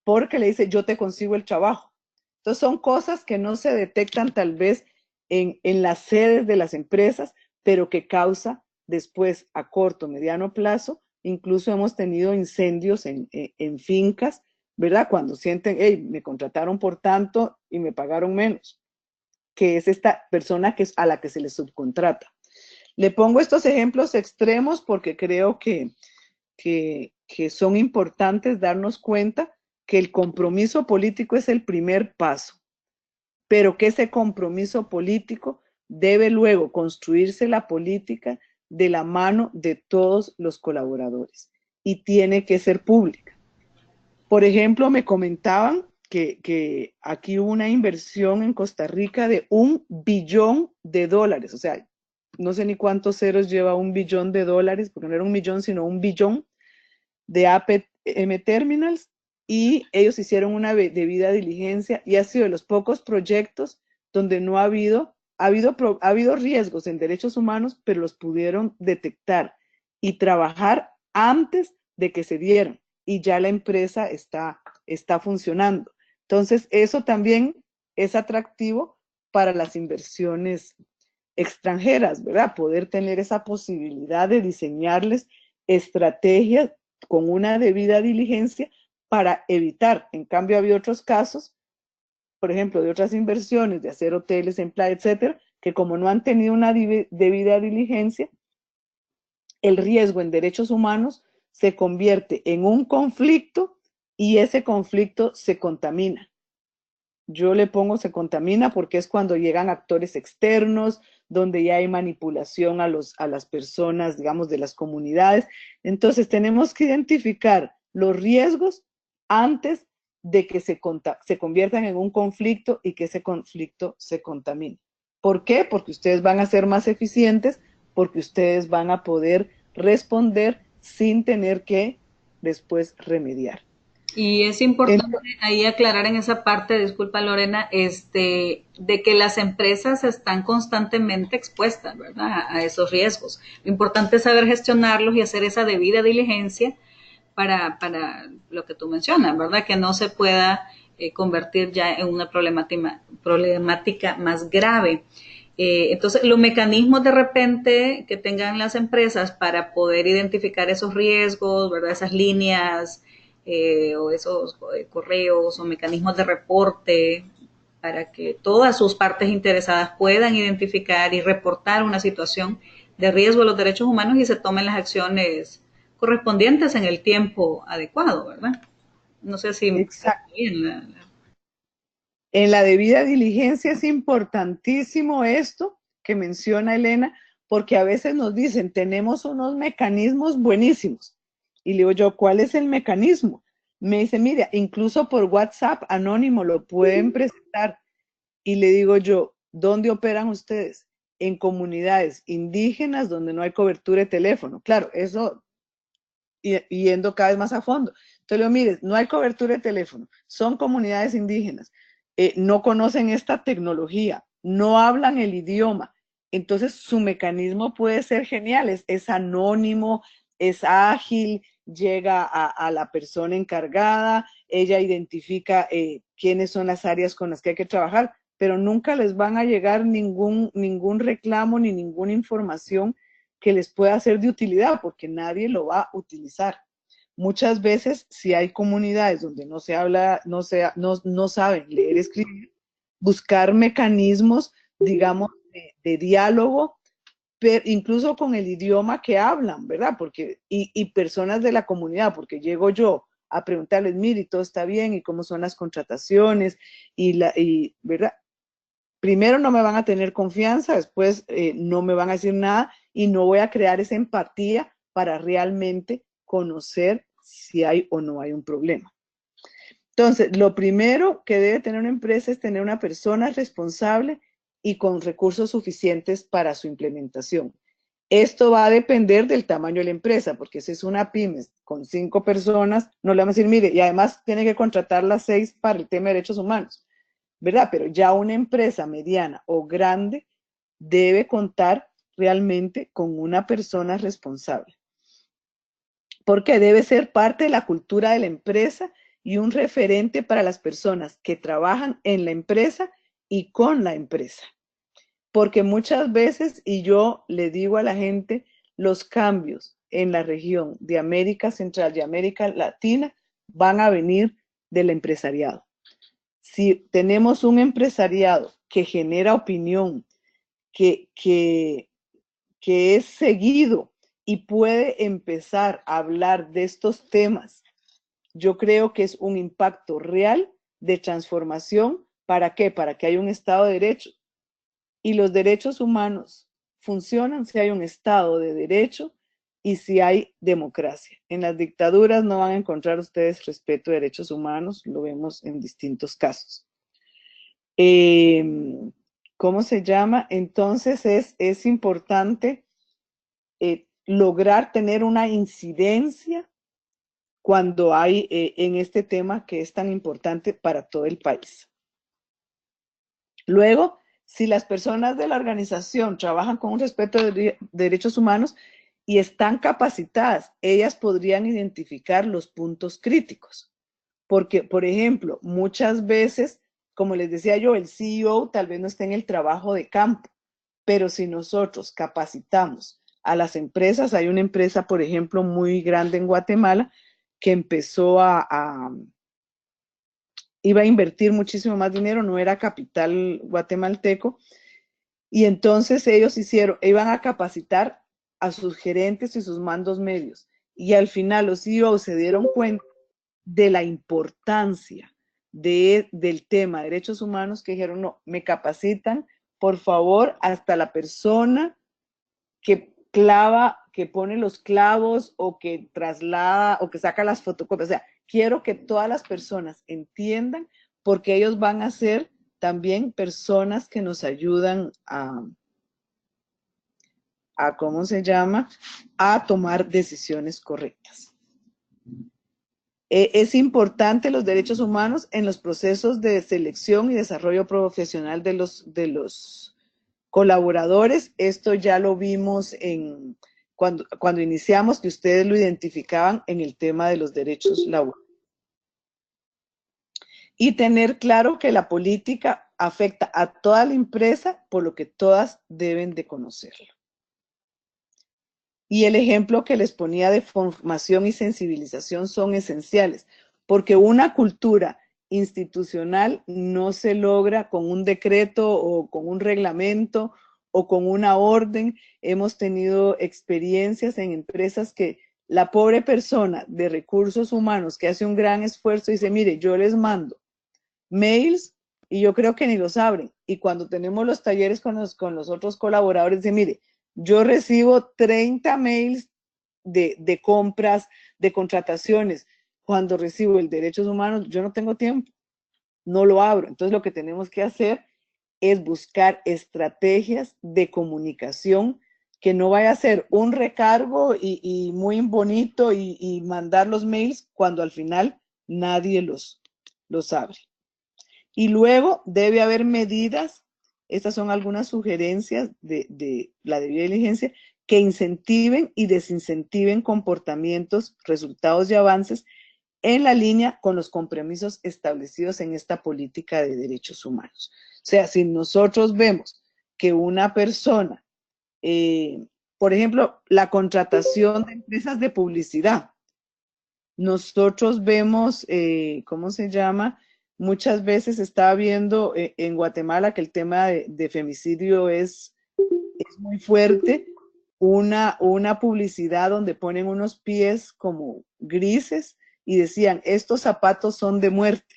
porque le dice, yo te consigo el trabajo. Entonces son cosas que no se detectan tal vez en las sedes de las empresas, pero que causa después a corto, mediano plazo. Incluso hemos tenido incendios en fincas, ¿verdad? Cuando sienten, hey, me contrataron por tanto y me pagaron menos, que es esta persona que es a la que se le subcontrata. Le pongo estos ejemplos extremos porque creo que son importantes darnos cuenta que el compromiso político es el primer paso, pero que ese compromiso político debe luego construirse la política de la mano de todos los colaboradores y tiene que ser pública. Por ejemplo, me comentaban que aquí hubo una inversión en Costa Rica de $1 billón, o sea, no sé ni cuántos ceros lleva $1 billón, porque no era 1 millón, sino 1 billón de APM Terminals, y ellos hicieron una debida diligencia y ha sido de los pocos proyectos donde no ha habido riesgos en derechos humanos, pero los pudieron detectar y trabajar antes de que se dieran y ya la empresa está funcionando. Entonces, eso también es atractivo para las inversiones extranjeras, ¿verdad? Poder tener esa posibilidad de diseñarles estrategias con una debida diligencia para evitar. En cambio, había otros casos, por ejemplo, de otras inversiones, de hacer hoteles en playa, etcétera, que como no han tenido una debida diligencia, el riesgo en derechos humanos se convierte en un conflicto y ese conflicto se contamina. Yo le pongo se contamina porque es cuando llegan actores externos, donde ya hay manipulación a las personas, digamos, de las comunidades. Entonces tenemos que identificar los riesgos antes de que se conviertan en un conflicto y que ese conflicto se contamine. ¿Por qué? Porque ustedes van a ser más eficientes, porque ustedes van a poder responder sin tener que después remediar. Y es importante ahí aclarar en esa parte, disculpa Lorena, de que las empresas están constantemente expuestas, ¿verdad? A esos riesgos. Lo importante es saber gestionarlos y hacer esa debida diligencia para lo que tú mencionas, ¿verdad? Que no se pueda convertir ya en una problemática más grave. Entonces, los mecanismos de repente que tengan las empresas para poder identificar esos riesgos, ¿verdad? Esas líneas o esos correos o mecanismos de reporte para que todas sus partes interesadas puedan identificar y reportar una situación de riesgo a los derechos humanos y se tomen las acciones correspondientes en el tiempo adecuado, ¿verdad? No sé si Exacto. bien. En la debida diligencia es importantísimo esto que menciona Elena, porque a veces nos dicen, tenemos unos mecanismos buenísimos. Y le digo yo, ¿cuál es el mecanismo? Me dice, mira, incluso por WhatsApp anónimo lo pueden presentar. Y le digo yo, ¿dónde operan ustedes? En comunidades indígenas donde no hay cobertura de teléfono. Claro, eso yendo cada vez más a fondo. Entonces le digo, mire, no hay cobertura de teléfono, son comunidades indígenas, no conocen esta tecnología, no hablan el idioma. Entonces su mecanismo puede ser genial, es anónimo, es ágil, llega a la persona encargada, ella identifica quiénes son las áreas con las que hay que trabajar, pero nunca les van a llegar ningún reclamo ni ninguna información que les pueda ser de utilidad, porque nadie lo va a utilizar. Muchas veces, si hay comunidades donde no se habla, no saben leer y escribir, buscar mecanismos, digamos, de diálogo, pero incluso con el idioma que hablan, ¿verdad? Porque, y personas de la comunidad, porque llego yo a preguntarles, mire, todo está bien, y cómo son las contrataciones, ¿verdad? Primero no me van a tener confianza, después no me van a decir nada y no voy a crear esa empatía para realmente conocer si hay o no hay un problema. Entonces, lo primero que debe tener una empresa es tener una persona responsable y con recursos suficientes para su implementación. Esto va a depender del tamaño de la empresa, porque si es una pyme con 5 personas, no le vamos a decir, mire, y además tiene que contratar las 6 para el tema de derechos humanos, ¿verdad? Pero ya una empresa mediana o grande debe contar realmente con una persona responsable, porque debe ser parte de la cultura de la empresa y un referente para las personas que trabajan en la empresa y con la empresa. Porque muchas veces, y yo le digo a la gente, los cambios en la región de América Central y América Latina van a venir del empresariado. Si tenemos un empresariado que genera opinión, que es seguido y puede empezar a hablar de estos temas, yo creo que es un impacto real de transformación. ¿Para qué? Para que haya un Estado de Derecho. Y los derechos humanos funcionan si hay un Estado de Derecho y si hay democracia. En las dictaduras no van a encontrar ustedes respeto de derechos humanos, lo vemos en distintos casos. ¿Cómo se llama? Entonces es importante lograr tener una incidencia cuando hay en este tema que es tan importante para todo el país. Luego, si las personas de la organización trabajan con un respeto de derechos humanos y están capacitadas, ellas podrían identificar los puntos críticos. Porque, por ejemplo, muchas veces, como les decía yo, el CEO tal vez no esté en el trabajo de campo, pero si nosotros capacitamos a las empresas, hay una empresa, por ejemplo, muy grande en Guatemala, que empezó iba a invertir muchísimo más dinero, no era capital guatemalteco, y entonces ellos iban a capacitar a sus gerentes y sus mandos medios, y al final los CEOs se dieron cuenta de la importancia del tema de derechos humanos, que dijeron, no, me capacitan, por favor, hasta la persona que clava, que pone los clavos o que traslada o que saca las fotocopias. O sea, quiero que todas las personas entiendan porque ellos van a ser también personas que nos ayudan ¿cómo se llama?, a tomar decisiones correctas. Es importante los derechos humanos en los procesos de selección y desarrollo profesional de los colaboradores. Esto ya lo vimos cuando iniciamos, que ustedes lo identificaban en el tema de los derechos laborales. Y tener claro que la política afecta a toda la empresa, por lo que todas deben de conocerlo. Y el ejemplo que les ponía de formación y sensibilización son esenciales, porque una cultura institucional no se logra con un decreto o con un reglamento o con una orden. Hemos tenido experiencias en empresas que la pobre persona de recursos humanos que hace un gran esfuerzo dice, mire, yo les mando mails y yo creo que ni los abren. Y cuando tenemos los talleres con los otros colaboradores, dice, mire, yo recibo 30 mails de compras, de contrataciones. Cuando recibo el derechos humanos, yo no tengo tiempo, no lo abro. Entonces lo que tenemos que hacer es buscar estrategias de comunicación que no vaya a ser un recargo y muy bonito y mandar los mails cuando al final nadie los abre. Y luego debe haber medidas, estas son algunas sugerencias de la debida diligencia, que incentiven y desincentiven comportamientos, resultados y avances en la línea con los compromisos establecidos en esta política de derechos humanos. O sea, si nosotros vemos que una persona, por ejemplo, la contratación de empresas de publicidad, nosotros vemos, ¿cómo se llama?, muchas veces estaba viendo en Guatemala que el tema de femicidio es muy fuerte. Una publicidad donde ponen unos pies como grises y decían, estos zapatos son de muerte.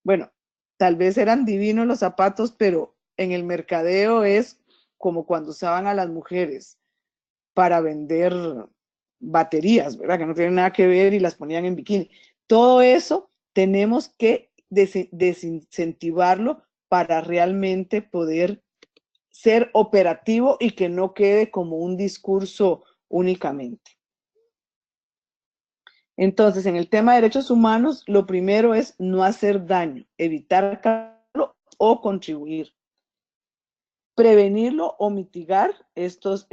Bueno, tal vez eran divinos los zapatos, pero en el mercadeo es como cuando usaban a las mujeres para vender baterías, ¿verdad? Que no tienen nada que ver y las ponían en bikini. Todo eso tenemos que desincentivarlo para realmente poder ser operativo y que no quede como un discurso únicamente. Entonces, en el tema de derechos humanos, lo primero es no hacer daño, evitar causarlo o contribuir. Prevenirlo o mitigar estos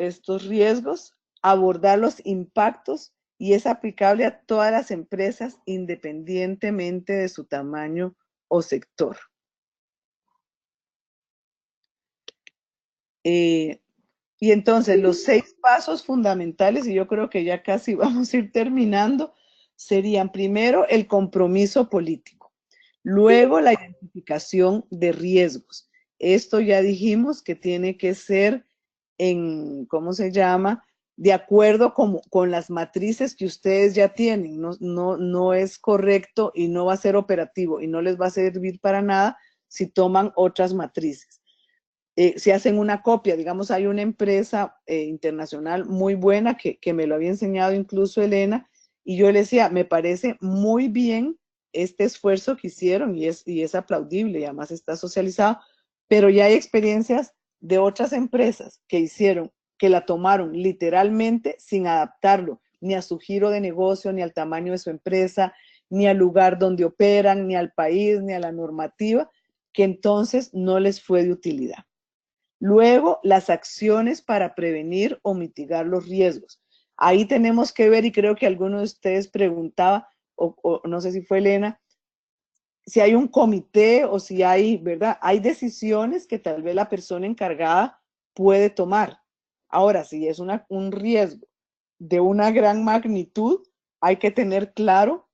riesgos, abordar los impactos, y es aplicable a todas las empresas independientemente de su tamaño o sector. Y entonces los 6 pasos fundamentales, y yo creo que ya casi vamos a ir terminando, serían primero el compromiso político, luego la identificación de riesgos. Esto ya dijimos que tiene que ser ¿cómo se llama?, de acuerdo con las matrices que ustedes ya tienen. No es correcto y no va a ser operativo y no les va a servir para nada si toman otras matrices. Si hacen una copia, digamos, hay una empresa internacional muy buena que me lo había enseñado incluso Elena, y yo le decía, me parece muy bien este esfuerzo que hicieron y es aplaudible y además está socializado, pero ya hay experiencias de otras empresas que la tomaron literalmente sin adaptarlo ni a su giro de negocio, ni al tamaño de su empresa, ni al lugar donde operan, ni al país, ni a la normativa, que entonces no les fue de utilidad. Luego, las acciones para prevenir o mitigar los riesgos. Ahí tenemos que ver, y creo que alguno de ustedes preguntaba, o no sé si fue Elena, si hay un comité o si hay, ¿verdad? Hay decisiones que tal vez la persona encargada puede tomar. Ahora, si es un riesgo de una gran magnitud, hay que tener claro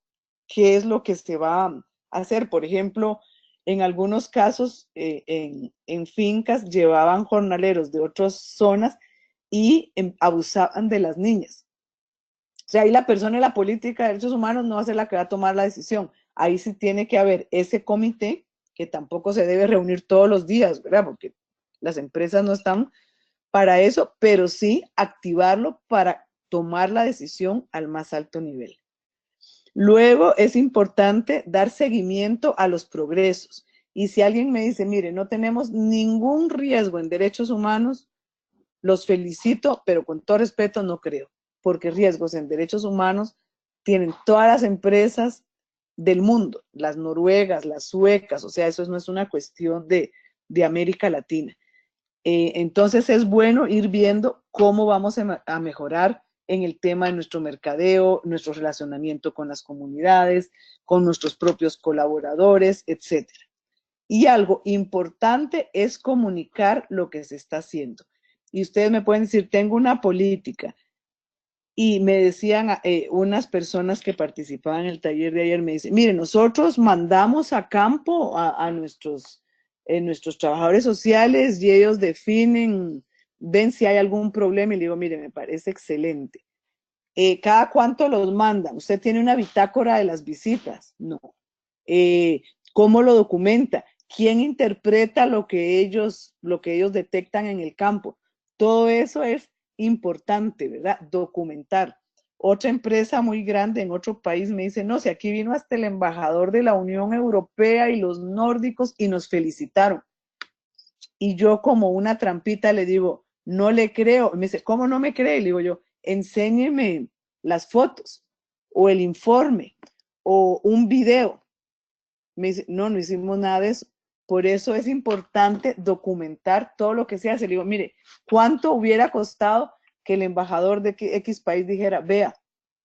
qué es lo que se va a hacer. Por ejemplo, en algunos casos, en fincas llevaban jornaleros de otras zonas y abusaban de las niñas. O sea, ahí la persona en la política de derechos humanos no va a ser la que va a tomar la decisión. Ahí sí tiene que haber ese comité, que tampoco se debe reunir todos los días, ¿verdad? Porque las empresas no están para eso, pero sí activarlo para tomar la decisión al más alto nivel. Luego es importante dar seguimiento a los progresos Y si alguien me dice, mire, no tenemos ningún riesgo en derechos humanos, los felicito, pero con todo respeto no creo, porque riesgos en derechos humanos tienen todas las empresas del mundo, las noruegas, las suecas, o sea, eso no es una cuestión de América Latina. Entonces es bueno ir viendo cómo vamos a mejorar en el tema de nuestro mercadeo, nuestro relacionamiento con las comunidades, con nuestros propios colaboradores, etc. Y algo importante es comunicar lo que se está haciendo. Y ustedes me pueden decir, tengo una política. Y me decían unas personas que participaban en el taller de ayer, me dicen, mire, nosotros mandamos a campo a nuestros trabajadores sociales y ellos definen, ven si hay algún problema y le digo, mire, me parece excelente. ¿Cada cuánto los mandan? ¿Usted tiene una bitácora de las visitas? No. ¿Cómo lo documenta? ¿Quién interpreta lo que ellos detectan en el campo? Todo eso es importante, ¿verdad? Documentar. Otra empresa muy grande en otro país me dice, no, si aquí vino hasta el embajador de la Unión Europea y los nórdicos y nos felicitaron. Y yo como una trampita le digo, no le creo. Me dice, ¿cómo no me cree? Le digo yo, enséñeme las fotos o el informe o un video. Me dice, no, no hicimos nada de eso. Por eso es importante documentar todo lo que se hace. Le digo, mire, ¿cuánto hubiera costado que el embajador de X país dijera, vea,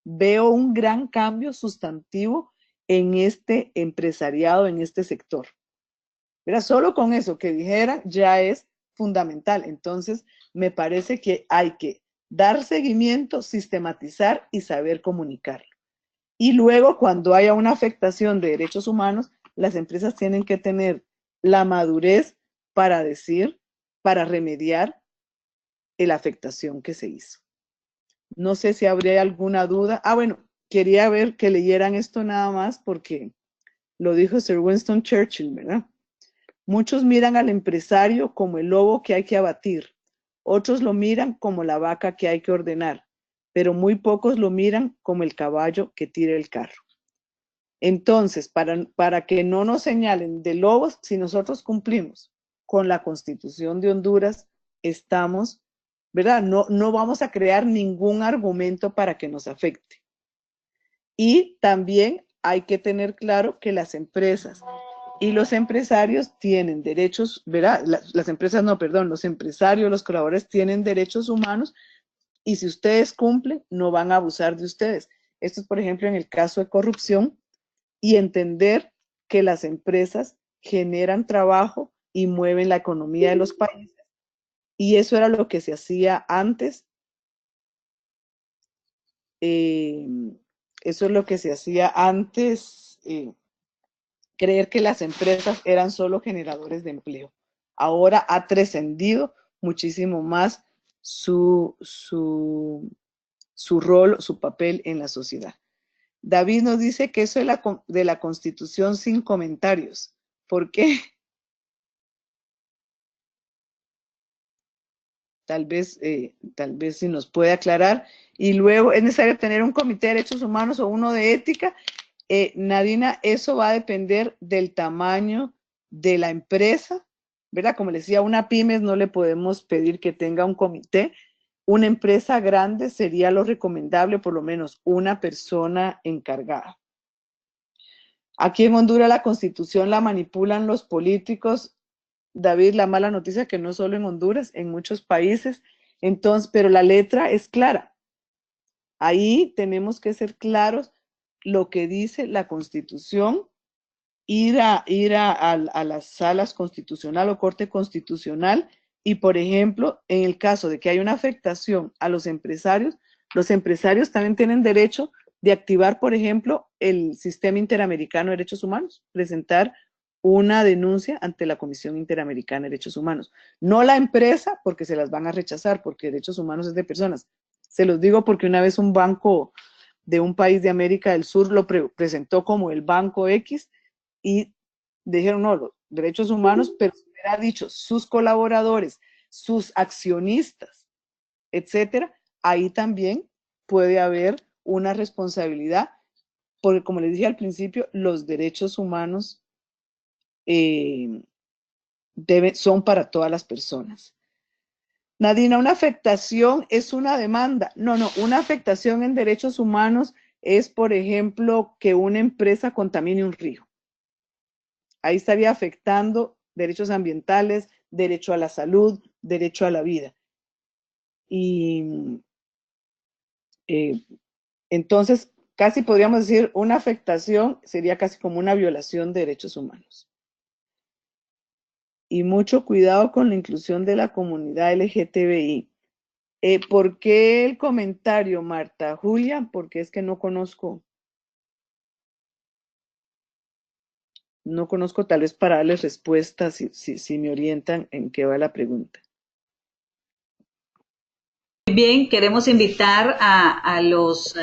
veo un gran cambio sustantivo en este empresariado, en este sector? Mira, solo con eso que dijera ya es fundamental. Entonces, me parece que hay que dar seguimiento, sistematizar y saber comunicarlo. Y luego, cuando haya una afectación de derechos humanos, las empresas tienen que tener la madurez para decir, para remediar la afectación que se hizo. No sé si habría alguna duda. Bueno, quería ver que leyeran esto nada más porque lo dijo Sir Winston Churchill, ¿verdad? Muchos miran al empresario como el lobo que hay que abatir. Otros lo miran como la vaca que hay que ordenar, pero muy pocos lo miran como el caballo que tira el carro. Entonces, para que no nos señalen de lobos, si nosotros cumplimos con la Constitución de Honduras, estamos, ¿verdad? No vamos a crear ningún argumento para que nos afecte. Y también hay que tener claro que las empresas y los empresarios tienen derechos, ¿verdad? Las empresas no, perdón, los empresarios, los colaboradores tienen derechos humanos y si ustedes cumplen, no van a abusar de ustedes. Esto es, por ejemplo, en el caso de corrupción, y entender que las empresas generan trabajo y mueven la economía de los países. Y eso era lo que se hacía antes. Eso es lo que se hacía antes, creer que las empresas eran solo generadores de empleo. Ahora ha trascendido muchísimo más su rol, su papel en la sociedad. David nos dice que eso de la Constitución sin comentarios. ¿Por qué? Tal vez si nos puede aclarar. Y luego es necesario tener un comité de derechos humanos o uno de ética. Nadina, eso va a depender del tamaño de la empresa, ¿verdad? Como les decía, una pymes no le podemos pedir que tenga un comité. Una empresa grande sería lo recomendable, por lo menos una persona encargada. Aquí en Honduras la Constitución la manipulan los políticos. David, la mala noticia que no solo en Honduras, en muchos países. Entonces, pero la letra es clara. Ahí tenemos que ser claros lo que dice la Constitución, ir a las salas constitucional o corte constitucional y, por ejemplo, en el caso de que haya una afectación a los empresarios también tienen derecho de activar, por ejemplo, el Sistema Interamericano de Derechos Humanos, presentar una denuncia ante la Comisión Interamericana de Derechos Humanos. No la empresa, porque se las van a rechazar, porque derechos humanos es de personas. Se los digo porque una vez un banco de un país de América del Sur lo presentó como el Banco X y dijeron, no, los derechos humanos, pero se hubiera dicho sus colaboradores, sus accionistas, etcétera, ahí también puede haber una responsabilidad, porque como les dije al principio, los derechos humanos son para todas las personas. Nadina, una afectación es una demanda. No, una afectación en derechos humanos es, por ejemplo, que una empresa contamine un río. Ahí estaría afectando derechos ambientales, derecho a la salud, derecho a la vida. Y entonces, casi podríamos decir, una afectación sería casi como una violación de derechos humanos. Y mucho cuidado con la inclusión de la comunidad LGTBI. ¿Por qué el comentario, Marta? Julia, porque es que no conozco tal vez para darles respuestas si me orientan en qué va la pregunta. Bien, queremos invitar a los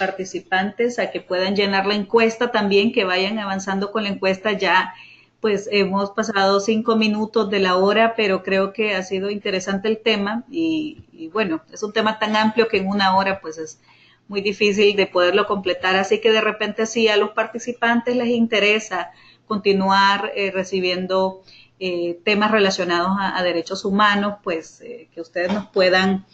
participantes a que puedan llenar la encuesta también, que vayan avanzando con la encuesta. Ya pues hemos pasado 5 minutos de la hora, pero creo que ha sido interesante el tema y bueno, es un tema tan amplio que en una hora pues es muy difícil de poderlo completar, así que de repente si a los participantes les interesa continuar recibiendo temas relacionados a derechos humanos, pues que ustedes nos puedan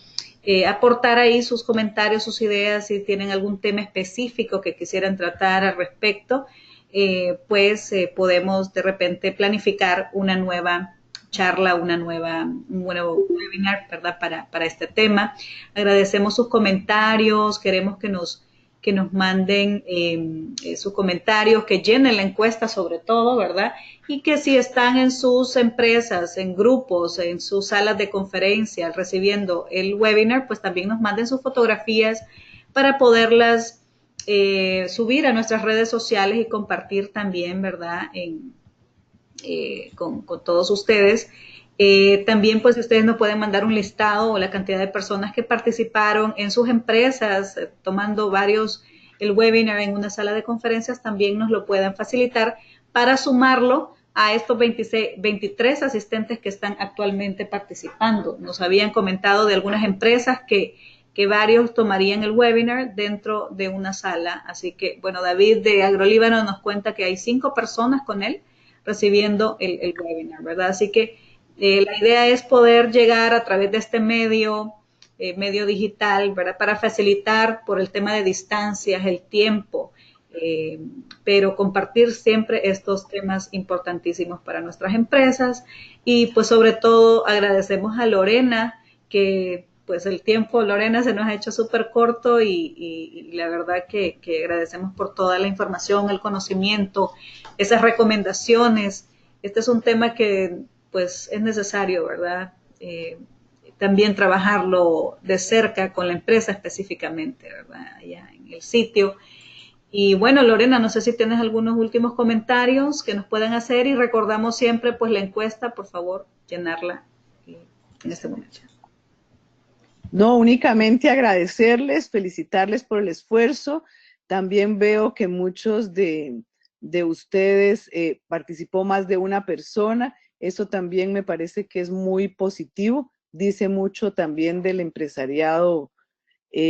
aportar ahí sus comentarios, sus ideas, si tienen algún tema específico que quisieran tratar al respecto, pues podemos de repente planificar una nueva charla, un nuevo webinar, ¿verdad? Para este tema. Agradecemos sus comentarios, queremos que nos manden sus comentarios, que llenen la encuesta sobre todo, ¿verdad? Y que si están en sus empresas, en grupos, en sus salas de conferencia recibiendo el webinar, pues también nos manden sus fotografías para poderlas subir a nuestras redes sociales y compartir también, ¿verdad? Con todos ustedes. También pues ustedes nos pueden mandar un listado o la cantidad de personas que participaron en sus empresas tomando el webinar en una sala de conferencias, también nos lo puedan facilitar para sumarlo a estos 23 asistentes que están actualmente participando. Nos habían comentado de algunas empresas que varios tomarían el webinar dentro de una sala. Así que, bueno, David de AgroLíbano nos cuenta que hay 5 personas con él recibiendo el webinar, ¿verdad? Así que la idea es poder llegar a través de este medio digital, ¿verdad? Para facilitar por el tema de distancias, el tiempo, pero compartir siempre estos temas importantísimos para nuestras empresas y pues sobre todo agradecemos a Lorena que pues el tiempo, Lorena, se nos ha hecho súper corto y la verdad que agradecemos por toda la información, el conocimiento, esas recomendaciones. Este es un tema que pues es necesario, ¿verdad? También trabajarlo de cerca con la empresa específicamente, ¿verdad? Allá en el sitio. Y bueno, Lorena, no sé si tienes algunos últimos comentarios que nos puedan hacer y recordamos siempre pues la encuesta, por favor, llenarla en este momento. No, únicamente agradecerles, felicitarles por el esfuerzo. También veo que muchos de ustedes participó más de una persona. Eso también me parece que es muy positivo. Dice mucho también del empresariado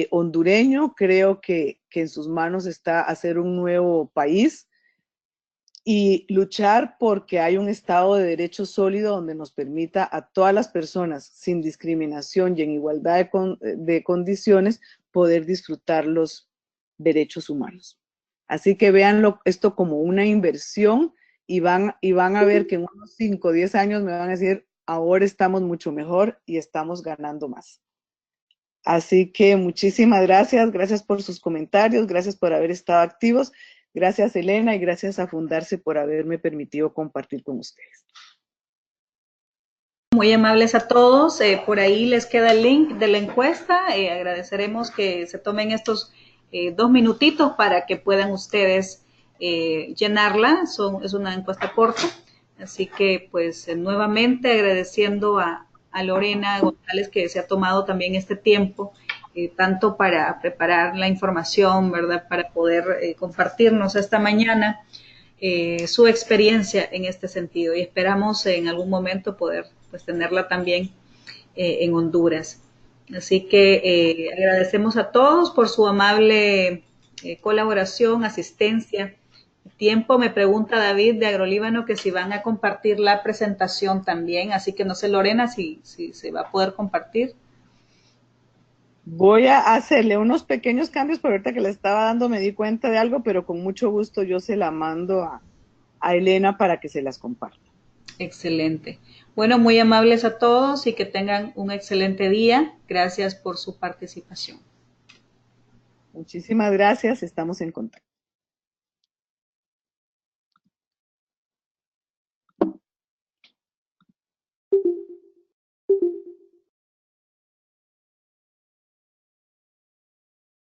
hondureño. Creo que en sus manos está hacer un nuevo país y luchar porque hay un Estado de Derecho sólido donde nos permita a todas las personas, sin discriminación y en igualdad de condiciones, poder disfrutar los derechos humanos. Así que véanlo esto como una inversión y van a ver que en unos 5 o 10 años me van a decir, ahora estamos mucho mejor y estamos ganando más. Así que muchísimas gracias por sus comentarios, gracias por haber estado activos. Gracias, Elena, y gracias a Fundarse por haberme permitido compartir con ustedes. Muy amables a todos. Por ahí les queda el link de la encuesta. Agradeceremos que se tomen estos 2 minutitos para que puedan ustedes llenarla. Es una encuesta corta. Así que, pues, nuevamente agradeciendo a Lorena González que se ha tomado también este tiempo tanto para preparar la información, ¿verdad? Para poder compartirnos esta mañana su experiencia en este sentido y esperamos en algún momento poder pues tenerla también en Honduras. Así que agradecemos a todos por su amable colaboración, asistencia tiempo. Me pregunta David de Agrolíbano que si van a compartir la presentación también, así que no sé, Lorena, si se va a poder compartir. Voy a hacerle unos pequeños cambios, pero ahorita que le estaba dando me di cuenta de algo, pero con mucho gusto yo se la mando a Elena para que se las comparta. Excelente. Bueno, muy amables a todos y que tengan un excelente día. Gracias por su participación. Muchísimas gracias, estamos en contacto.